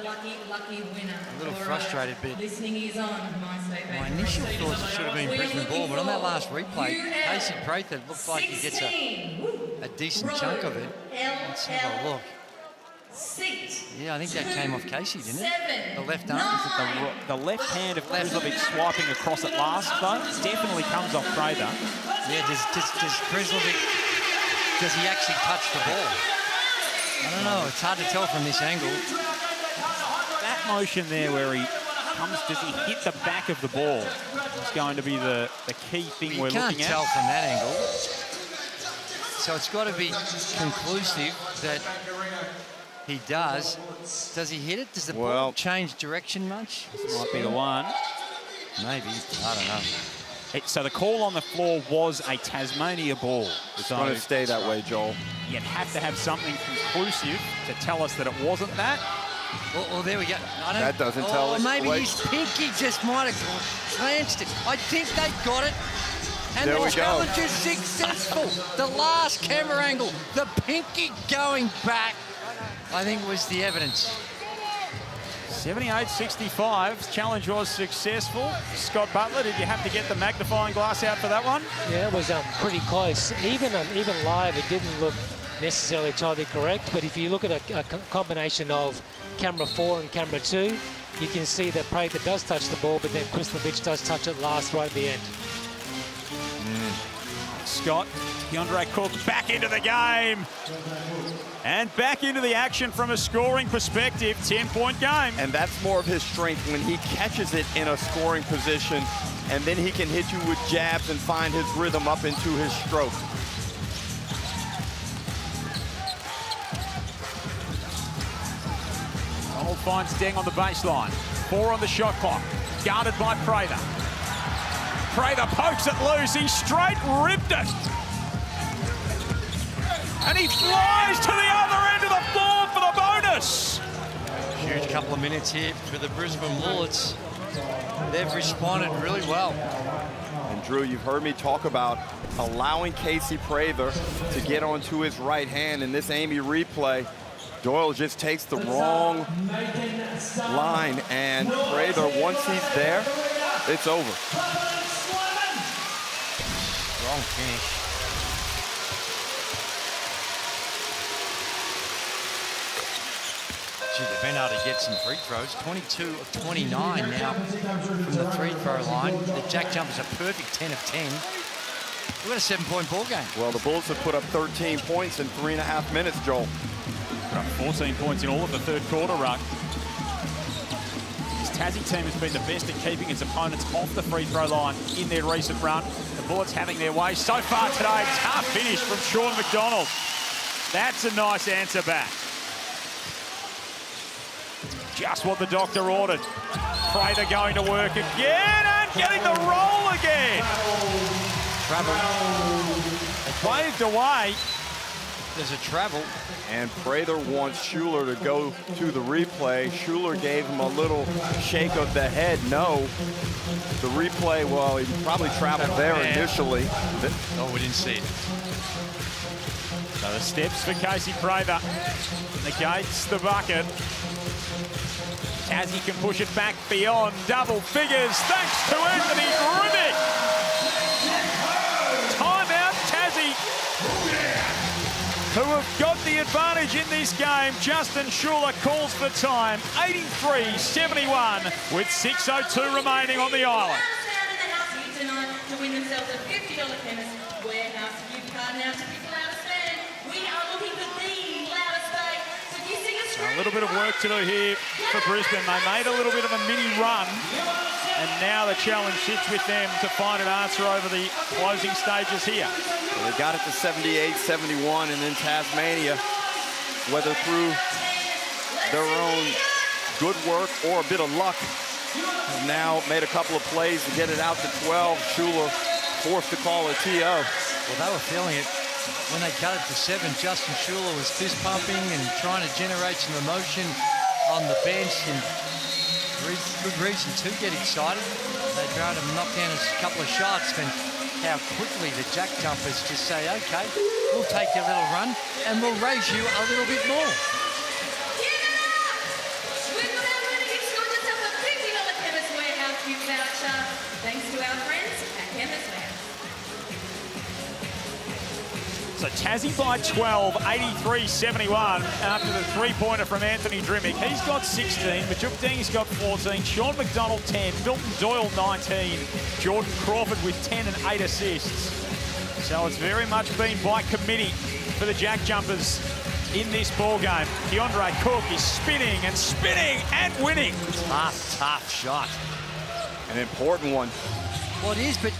little frustrated, but my initial thoughts it should have been Brisbane ball, but on that last replay, Casey Prather looked like he gets a decent chunk of it. Let's have a look. Yeah, I think that came off Casey, didn't it? The left arm. Is it the left hand of Krislovic swiping across at last, though? Definitely comes off Prather. Yeah, does Krislovic, does he actually touch the ball? I don't know, it's hard to tell from this angle. That motion there where he comes, does he hit the back of the ball? It's going to be the key thing we're looking at. You can't tell from that angle. So it's got to be conclusive that he does. Does he hit it? Does the ball change direction much? This might be the one. Maybe. I don't know. So the call on the floor was a Tasmania ball. It's going to stay that way, Joel. You'd have to have something conclusive to tell us that it wasn't that. Well, there we go. That doesn't tell us. Maybe his pinky just might have glanced it. I think they got it. And the challenge is successful. The last camera angle, the pinky going back, I think was the evidence. 78-65. Challenge was successful. Scott Butler, did you have to get the magnifying glass out for that one? Yeah, it was pretty close. Even live, it didn't look necessarily totally correct. But if you look at a combination of camera 4 and camera 2, you can see that Prather does touch the ball, but then Krislovic does touch it last right at the end. Scott, Keandre Cook back into the game. And back into the action from a scoring perspective, 10-point game. And that's more of his strength when he catches it in a scoring position, and then he can hit you with jabs and find his rhythm up into his stroke. Donald finds Deng on the baseline. 4 on the shot clock. Guarded by Prather. Prather pokes it loose. He straight ripped it. And he flies to the other end of the floor for the bonus. Huge couple of minutes here for the Brisbane Bullets. They've responded really well. And Drew, you've heard me talk about allowing Casey Prather to get onto his right hand in this Amy replay. Doyle just takes the wrong line, and Prather, once he's there, it's over. Wrong finish. Gee, they've been able to get some free throws. 22 of 29 now from the free throw line. The JackJumpers are perfect 10 of 10. We've got a 7-point ball game. Well, the Bulls have put up 13 points in 3.5 minutes, Joel. Put up 14 points in all of the third quarter, Ruck. This Tassie team has been the best at keeping its opponents off the free throw line in their recent run. The Bullets having their way so far today. Tough finish from Sean McDonald. That's a nice answer back. Just what the doctor ordered. Prather going to work again and getting the roll again. Travel. Waved away. there's a travel. And Prather wants Schuler to go to the replay. Schuler gave him a little shake of the head. No. The replay, well, he probably traveled there initially. Oh, we didn't see it. So the steps for Casey Prather. Negates the bucket. Tassie can push it back beyond double figures thanks to Anthony Drimick. Timeout Tassie, who have got the advantage in this game. Justin Schuler calls for time. 83-71 with 6:02 remaining on the island. To win themselves a $50 Chemist Warehouse gift card. Now to pick the loudest fan, we are looking for the loudest fan. So if you sing a scream, A little bit of work to do here for Brisbane. They made a little bit of a mini run, and now the challenge sits with them to find an answer over the closing stages here. Well, they got it to 78-71, and then Tasmania, whether through their own good work or a bit of luck, has now made a couple of plays to get it out to 12. Schuler forced to call a TO. Well, they were feeling it. When they cut it to 7, Justin Schuler was fist pumping and trying to generate some emotion on the bench, and good reason to get excited. They tried to knock down a couple of shots, and how quickly the JackJumpers just say, okay, we'll take your little run and we'll raise you a little bit more. thanks to our friends at Chemist Warehouse. So Tassie by 12, 83-71 after the three-pointer from Anthony Drimick. He's got 16, Majukding's got 14, Sean McDonald 10, Milton Doyle 19, Jordan Crawford with 10 and 8 assists. So it's very much been by committee for the JackJumpers in this ball game. Keondre Cook is spinning and winning. Tough shot. An important one. Well, it is, but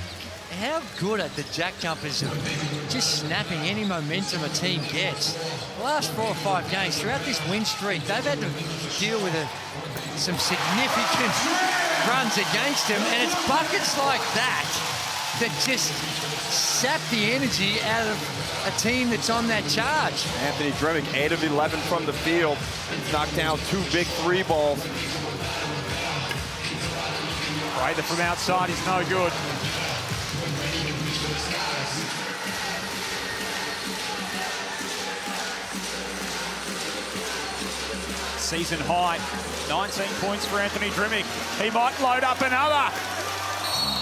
how good are the JackJumpers of just snapping any momentum a team gets? The last 4 or 5 games, throughout this win streak, they've had to deal with some significant runs against them, and it's buckets like that that just sap the energy out of a team that's on that charge. Anthony Drimick, 8 of 11 from the field. He's knocked down 2 big 3 balls. Prather from outside is no good. Season high, 19 points for Anthony Drimick. He might load up another.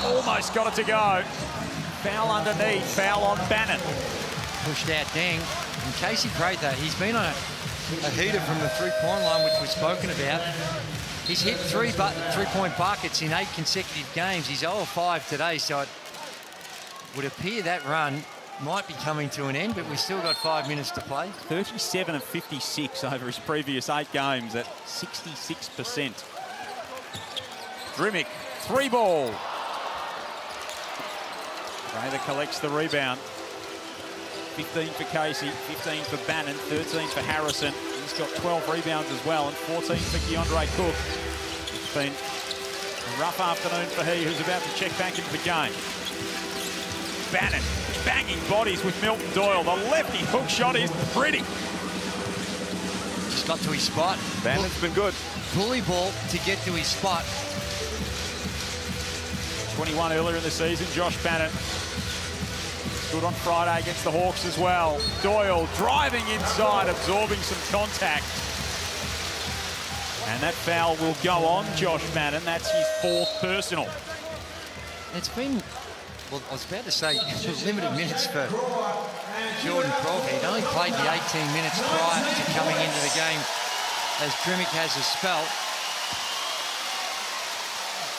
Almost got it to go. Foul underneath, foul on Bannon. Pushed out Dang. And Casey Prather, he's been on a heater from the three-point line, which we've spoken about. He's hit 3 three-point buckets in 8 consecutive games. He's 0-5 today, so it would appear that run might be coming to an end, but we've still got 5 minutes to play. 37 of 56 over his previous 8 games at 66%. Drimick, 3 ball. Prather collects the rebound. 15 for Casey, 15 for Bannon, 13 for Harrison. He's got 12 rebounds as well, and 14 for Keondre Cook. It's been a rough afternoon for he who's about to check back into the game. Bannon banging bodies with Milton Doyle. The lefty hook shot is pretty. Just got to his spot. Bannon's been good. Bully ball to get to his spot. 21 earlier in the season, Josh Bannon. Good on Friday against the Hawks as well. Doyle driving inside, absorbing some contact. And that foul will go on Josh Bannon. That's his 4th personal. It's been, well, I was about to say, limited minutes for Jordan Crawford. He'd only played the 18 minutes prior to coming into the game as Drimick has a spell.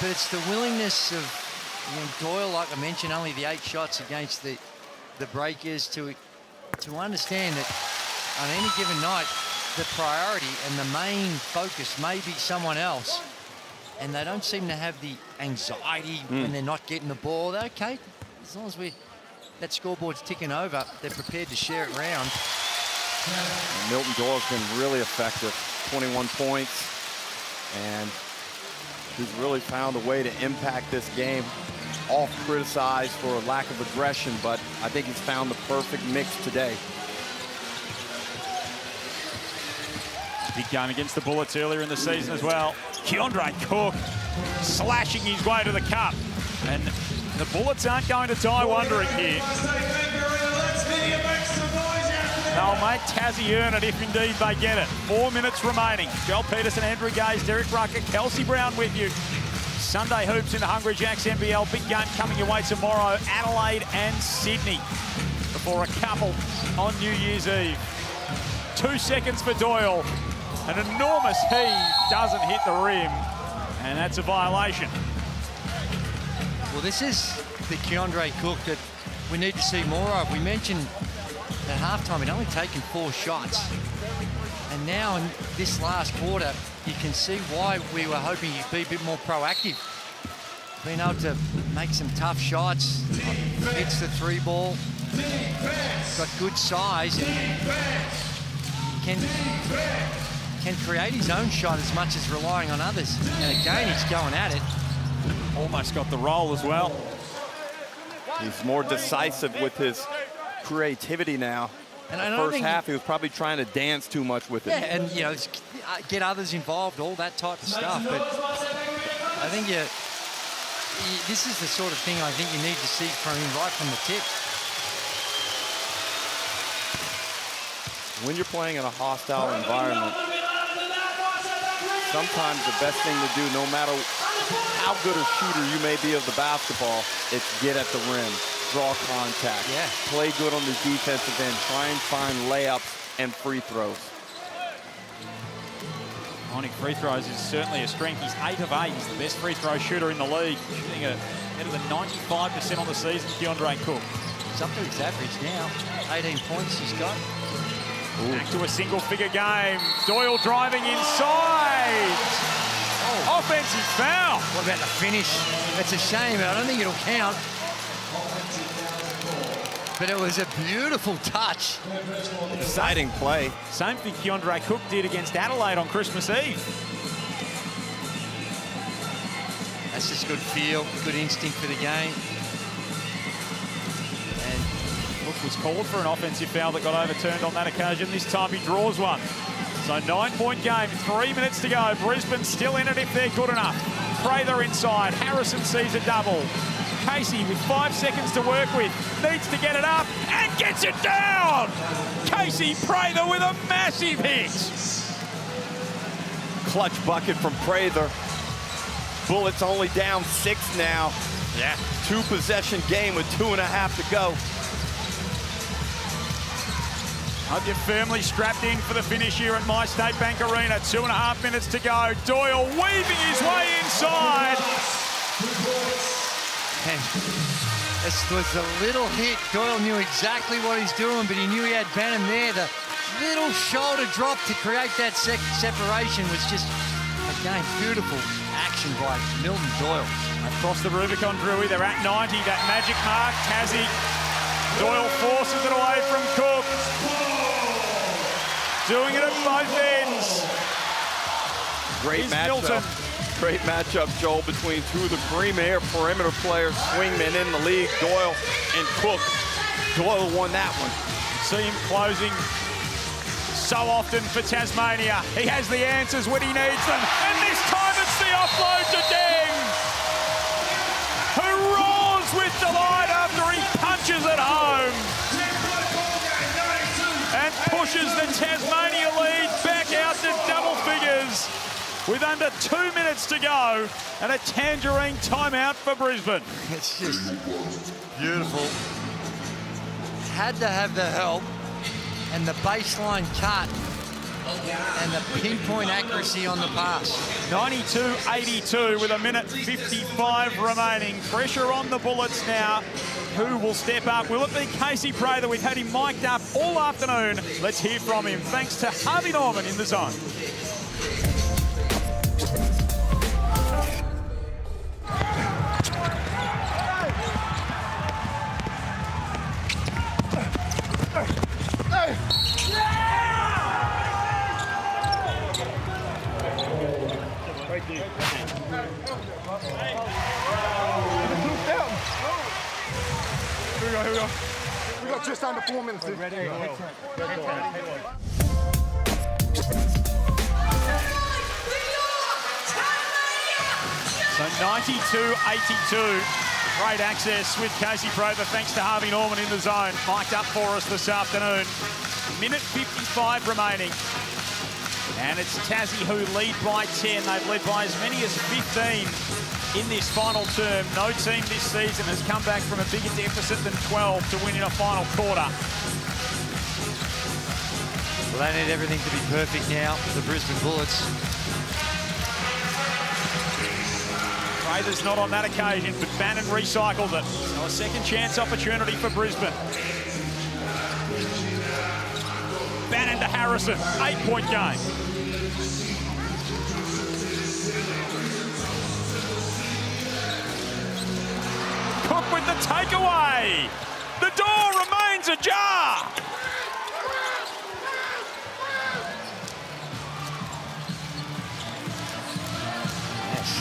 But it's the willingness of Doyle, like I mentioned, only the 8 shots against the Breakers, to understand that on any given night, the priority and the main focus may be someone else. And they don't seem to have the anxiety when they're not getting the ball. They're okay, as long as that scoreboard's ticking over, they're prepared to share it around. And Milton Doyle's been really effective, 21 points, and he's really found a way to impact this game. Oft criticized for a lack of aggression, but I think he's found the perfect mix today. Big game against the Bullets earlier in the season as well. Keandre Cook slashing his way to the cup. And the Bullets aren't going to die wondering here. They'll make Tassie earn it if indeed they get it. 4 minutes remaining. Joel Peterson, Andrew Gaze, Derek Rucker, Kelsey Brown with you. Sunday hoops in the Hungry Jacks NBL. Big game coming your way tomorrow. Adelaide and Sydney before a couple on New Year's Eve. 2 seconds for Doyle. An enormous heave, doesn't hit the rim, and that's a violation. Well, this is the Keandre Cook that we need to see more of. We mentioned at halftime he'd only taken 4 shots. And now in this last quarter, you can see why we were hoping he'd be a bit more proactive. Being able to make some tough shots, hits the 3 ball, got good size, can create his own shot as much as relying on others. And again, he's going at it. Almost got the roll as well. He's more decisive with his creativity now. And the first half, he was probably trying to dance too much with it. Yeah, and you know, get others involved, all that type of stuff. But I think this is the sort of thing I think you need to see from him right from the tip. When you're playing in a hostile environment, sometimes the best thing to do, no matter how good a shooter you may be of the basketball, it's get at the rim, draw contact, play good on the defensive end, try and find layups and free throws. Finding free throws is certainly a strength. He's 8 of 8. He's the best free throw shooter in the league, shooting ahead of the 95% on the season, Keandre Cook. He's up to his average now. 18 points he's got. Ooh. Back to a single-figure game. Doyle driving inside. Oh. Offensive foul. What about the finish? It's a shame. I don't think it'll count. But it was a beautiful touch. Exciting play. Same thing Keandre Cook did against Adelaide on Christmas Eve. That's just good feel, good instinct for the game. Cook was called for an offensive foul that got overturned on that occasion. This time he draws one. So 9-point game, 3 minutes to go. Brisbane still in it if they're good enough. Prather inside. Harrison sees a double. Casey with 5 seconds to work with. Needs to get it up and gets it down. Casey Prather with a massive hit. Clutch bucket from Prather. Bullets only down 6 now. Yeah. 2-possession game with 2.5 to go. Hope you're firmly strapped in for the finish here at My State Bank Arena. 2.5 minutes to go. Doyle weaving his way inside. And this was a little hit. Doyle knew exactly what he's doing, but he knew he had Bannon there. The little shoulder drop to create that separation was just, again, beautiful action by Milton Doyle. Across the Rubicon, Drewy, they're at 90. That magic mark, Tassie. Doyle forces it away from Cook. Doing it at both ends. Great matchup. Great matchup, Joel, between 2 of the premier perimeter players, swingmen in the league, Doyle and Cook. Doyle won that one. See him closing so often for Tasmania. He has the answers when he needs them. And this time it's the offload to Deng, who roars with delight after he punches it home. And pushes the Tasmania lead back out to double figures with under 2 minutes to go and a tangerine timeout for Brisbane. It's just beautiful. Had to have the help and the baseline cut and the pinpoint accuracy on the pass. 92-82 with 1:55 remaining. Pressure on the Bullets now. Who will step up? Will it be Casey Prather? We've had him mic'd up all afternoon. Let's hear from him. Thanks to Harvey Norman in the zone. Here we go. We got just under 4 minutes. Ready? So 92-82. Great access with Casey Prover, thanks to Harvey Norman in the zone. Mic'd up for us this afternoon. Minute 55 remaining. And it's Tassie who lead by 10. They've led by as many as 15 in this final term. No team this season has come back from a bigger deficit than 12 to win in a final quarter. Well, they need everything to be perfect now, the Brisbane Bullets. Prather's not on that occasion, but Bannon recycled it. So a second chance opportunity for Brisbane. Bannon to Harrison, 8-point game. Cook with the takeaway. The door remains ajar.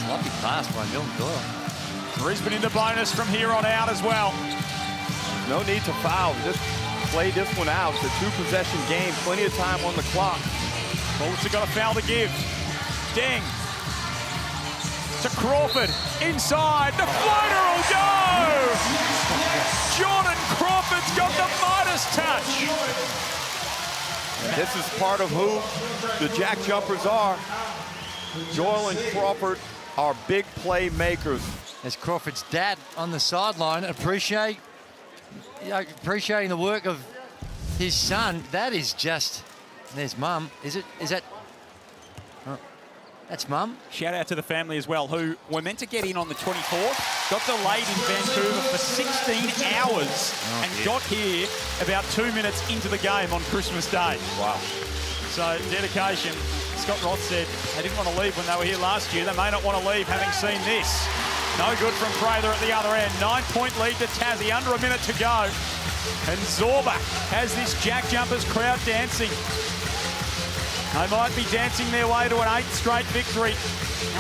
Sloppy pass by Milton Doyle. Brisbane in the bonus from here on out as well. No need to foul. Just play this one out. It's a two-possession game. Plenty of time on the clock. Bullets have got a foul to give. Deng to Crawford. Inside. The floater will go! Jordan Crawford's got the Midas touch. This is part of who the JackJumpers are. Doyle and Crawford are big playmakers. As Crawford's dad on the sideline appreciating the work of his son. That is just, there's mum. Is that? Oh, that's mum. Shout out to the family as well, who were meant to get in on the 24th, got delayed in Vancouver for 16 hours and got here about 2 minutes into the game on Christmas Day. Wow. So dedication. Scott Roth said they didn't want to leave when they were here last year. They may not want to leave having seen this. No good from Prather at the other end. 9-point lead to Tassie, under a minute to go. And Zorba has this JackJumpers crowd dancing. They might be dancing their way to an 8th straight victory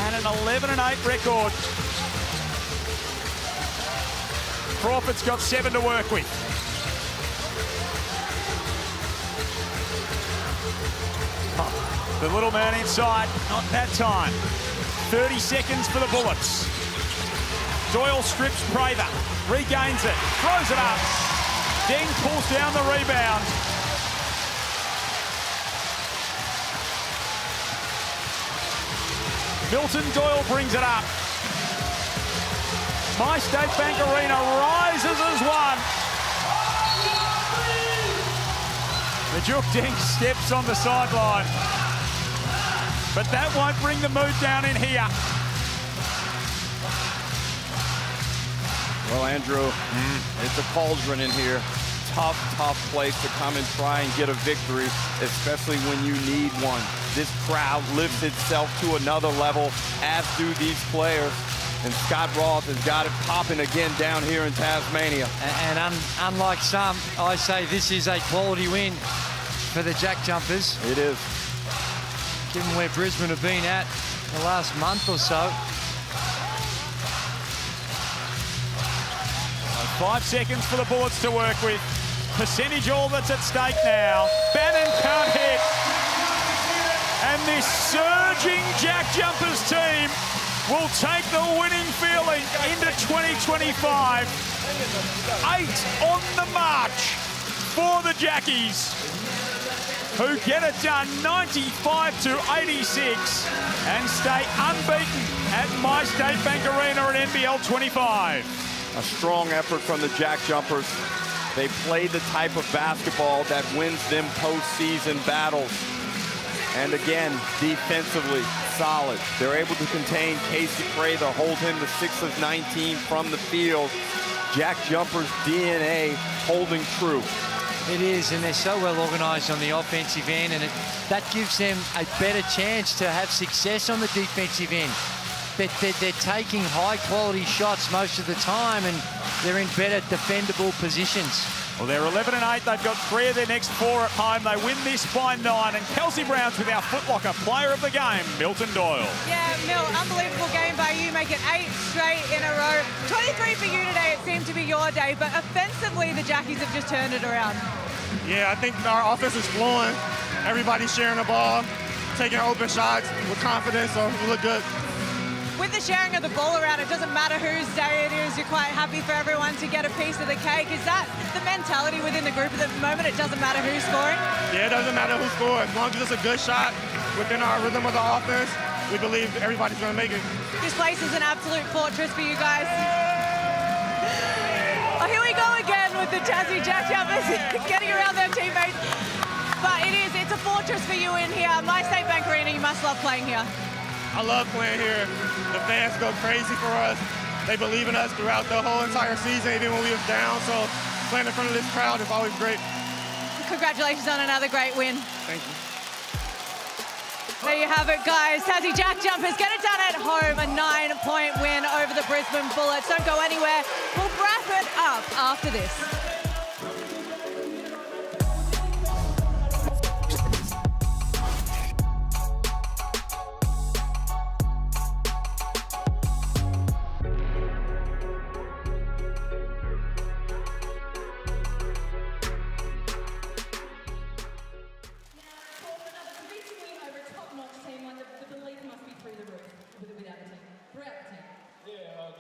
and an 11-8 record. Crawford's got 7 to work with. The little man inside, not that time. 30 seconds for the Bullets. Doyle strips Prather, regains it, throws it up. Deng pulls down the rebound. Milton Doyle brings it up. My State Bank Arena rises as one. Majuk Deng steps on the sideline. But that won't bring the mood down in here. Well, Andrew, it's a cauldron in here. Tough, tough place to come and try and get a victory, especially when you need one. This crowd lifts itself to another level, as do these players. And Scott Roth has got it popping again down here in Tasmania. And unlike some, I say this is a quality win for the JackJumpers. It is. Given where Brisbane have been at the last month or so. 5 seconds for the Bullets to work with. Percentage all that's at stake now. Bannon can't hit. And this surging JackJumpers team will take the winning feeling into 2025. 8 on the march for the Jackies, who get it done 95-86 and stay unbeaten at My State Bank Arena at NBL25. A strong effort from the JackJumpers. They play the type of basketball that wins them postseason battles. And again, defensively, solid. They're able to contain Casey Prather, hold him to 6 of 19 from the field. JackJumpers DNA holding true. It is, and they're so well organised on the offensive end, and that gives them a better chance to have success on the defensive end. They're taking high-quality shots most of the time, and they're in better defendable positions. Well, they're 11-8. They've got 3 of their next 4 at home. They win this by 9. And Kelsey Brown's with our Footlocker player of the game, Milton Doyle. Yeah, Mill, unbelievable game by you. Make it 8 straight in a row. 23 for you today. It seemed to be your day. But offensively, the Jackies have just turned it around. Yeah, I think our offense is flowing. Everybody's sharing the ball, taking open shots with confidence, so we look good. with the sharing of the ball around, it doesn't matter whose day it is, you're quite happy for everyone to get a piece of the cake. Is that the mentality within the group at the moment? It doesn't matter who's scoring? Yeah, it doesn't matter who scores. As long as it's a good shot within our rhythm of the offense, we believe everybody's going to make it. This place is an absolute fortress for you guys. Oh, here we go again with the Tassie JackJumpers getting around their teammates. But it's a fortress for you in here. My State Bank Arena, you must love playing here. I love playing here. The fans go crazy for us. They believe in us throughout the whole entire season, even when we was down. So playing in front of this crowd is always great. Congratulations on another great win. Thank you. There you have it, guys. Tassie JackJumpers get it done at home. A 9-point win over the Brisbane Bullets. Don't go anywhere. We'll wrap it up after this.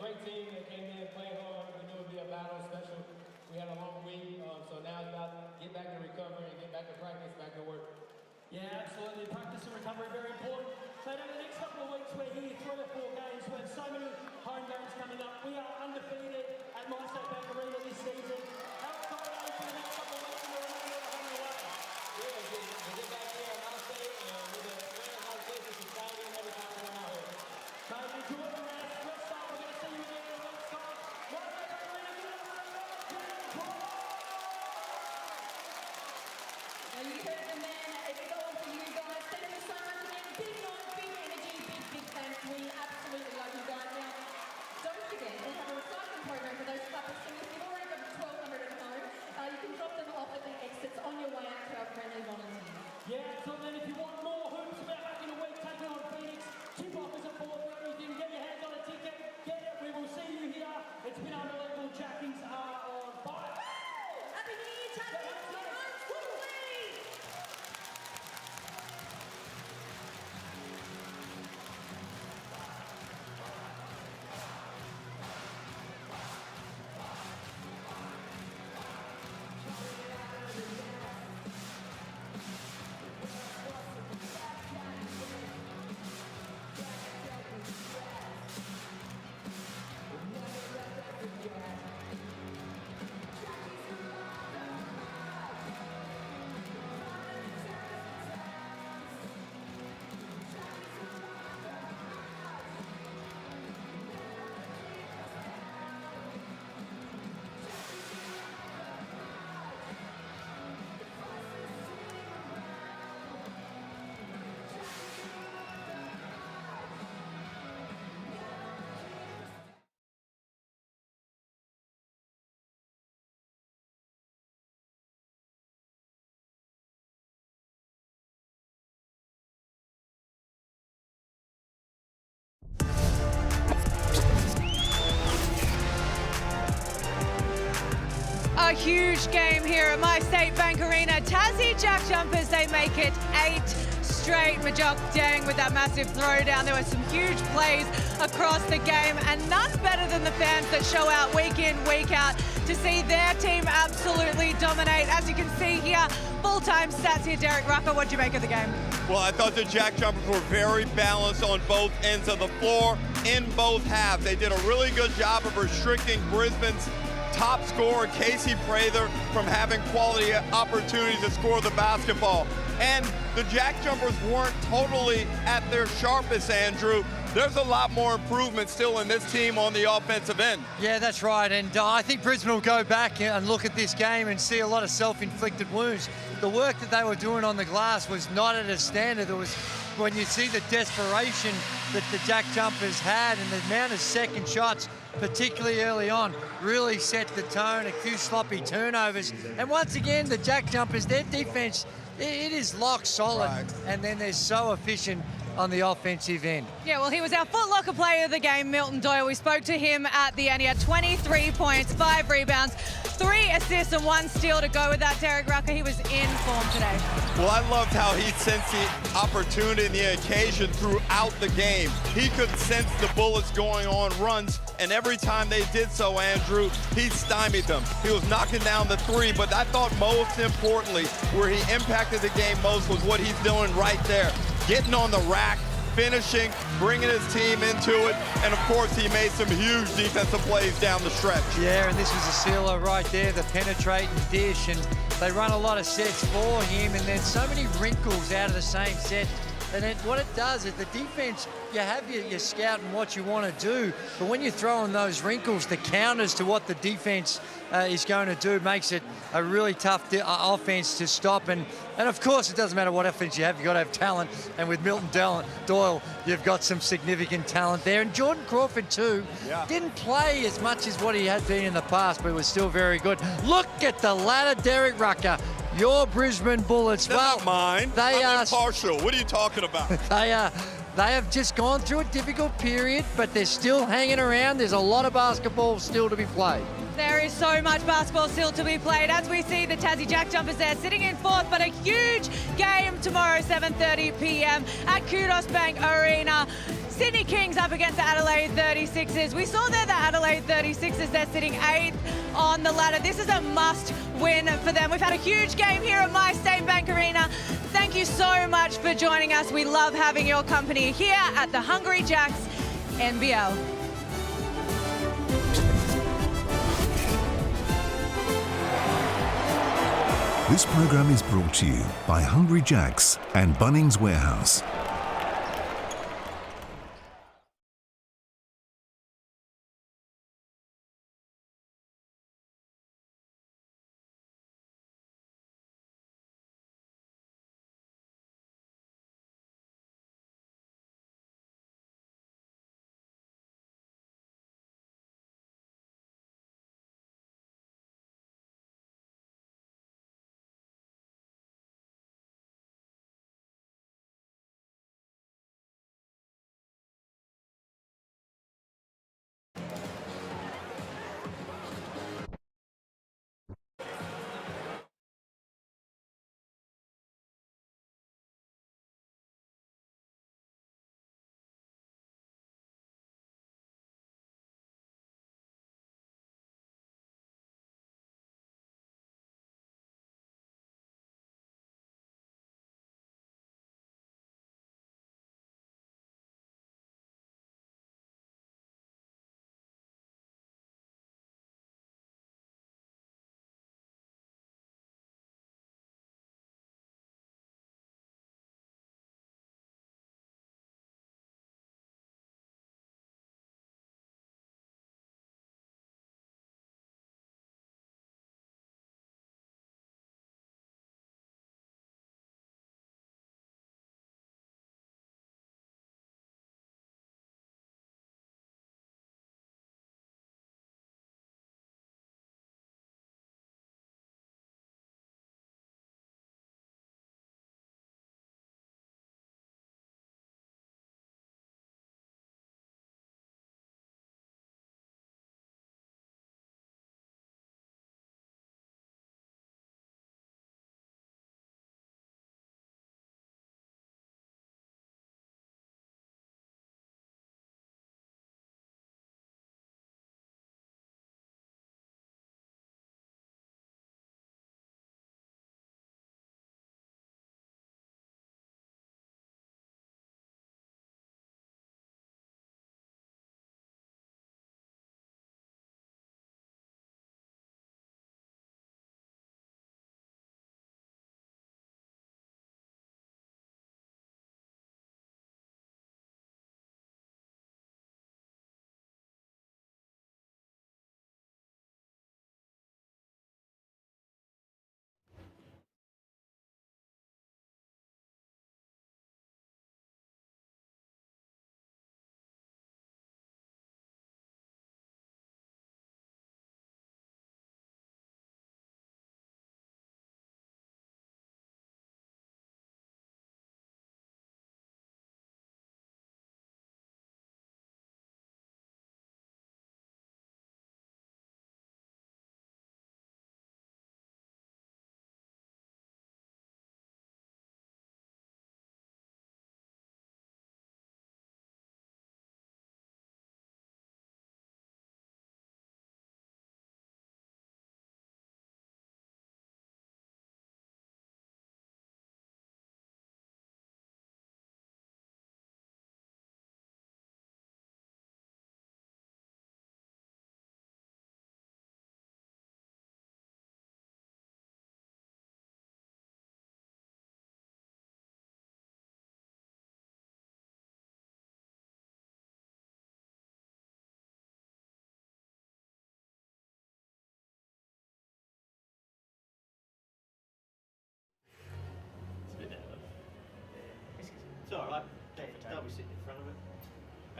Great team that came in playing hard. We knew it would be a battle, special. We had a long week, so now it's about to get back to recovery and get back to practice, back to work. Yeah, absolutely. Practice and recovery, very important. But over the next couple of weeks, we're here 3 or 4 games. We have so many home games coming up. We are undefeated at My State Bank Arena this season. How excited are you for the next couple of weeks and we're running out home and away? Yeah, we get back here at My State and with the fans on cases, it's exciting every time we come out here. So enjoy the rest. Rest up. We're going to see you again in a week's time. My State Bank Arena, get up and Now you heard the man, it's all for you guys. Thank you so much again. Big night, big energy, big thanks. We absolutely love you guys. Now, don't forget, we have a recycling program for those clappers. So if you've already got 1,200 at home, you can drop them off at the exits on your way out to our friendly volunteers. Yeah, so then if you want more hoops about back in a week, taking on Phoenix, chip offers at board for everything. Get your hands on a ticket. Get it. We will see you here. It's been unbelievable. Jackies are on fire. Happy New Year, Tassie. A huge game here at My State Bank Arena. Tassie JackJumpers, they make it 8 straight. Majok Deng with that massive throwdown. There were some huge plays across the game, and none better than the fans that show out week in, week out to see their team absolutely dominate. As you can see here, full-time stats here. Derek Rucker, what do you make of the game? Well, I thought the JackJumpers were very balanced on both ends of the floor in both halves. They did a really good job of restricting Brisbane's top scorer, Casey Prather, from having quality opportunities to score the basketball. And the JackJumpers weren't totally at their sharpest, Andrew. There's a lot more improvement still in this team on the offensive end. Yeah, that's right. And I think Brisbane will go back and look at this game and see a lot of self-inflicted wounds. The work that they were doing on the glass was not at a standard. It was when you see the desperation that the JackJumpers had and the amount of second shots, particularly early on, really set the tone. A few sloppy turnovers. And once again, the JackJumpers, their defense, it is lock solid. Right. And then they're so efficient on the offensive end. Yeah, well, he was our Foot Locker player of the game, Milton Doyle. We spoke to him at the end. He had 23 points, 5 rebounds, 3 assists and 1 steal to go with that. Derek Rucker, he was in form today. Well, I loved how he sensed the opportunity and the occasion throughout the game. He could sense the Bullets going on runs, and every time they did so, Andrew, he stymied them. He was knocking down the 3, but I thought most importantly, where he impacted the game most was what he's doing right there. Getting on the rack, finishing, bringing his team into it, and of course he made some huge defensive plays down the stretch. Yeah, and this was a sealer right there, the penetrating dish, and they run a lot of sets for him, and then so many wrinkles out of the same set. And then what it does is the defense, you have your scout and what you want to do, but when you throw in those wrinkles, the counters to what the defense is going to do makes it a really tough offense to stop. And of course, it doesn't matter what offense you have, you've got to have talent. And with Milton Doyle, you've got some significant talent there. And Jordan Crawford, too, didn't play as much as what he had been in the past, but was still very good. Look at the ladder, Derek Rucker. Your Brisbane Bullets. They're not mine. I'm impartial. What are you talking about? They have just gone through a difficult period, but they're still hanging around. There's a lot of basketball still to be played. There is so much basketball still to be played. As we see the Tassie JackJumpers there sitting in 4th, but a huge game tomorrow, 7:30 p.m. at Kudos Bank Arena. Sydney Kings up against the Adelaide 36ers. We saw there the Adelaide 36ers, they're sitting 8th on the ladder. This is a must win for them. We've had a huge game here at My State Bank Arena. Thank you so much for joining us. We love having your company here at the Hungry Jacks NBL. This program is brought to you by Hungry Jacks and Bunnings Warehouse.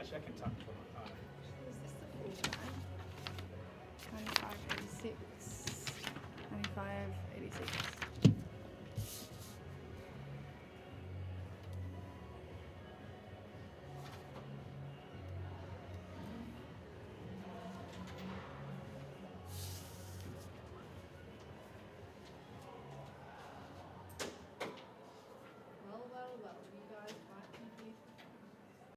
Actually, I can talk for my time. Is this the full time? 95.86. 95.86.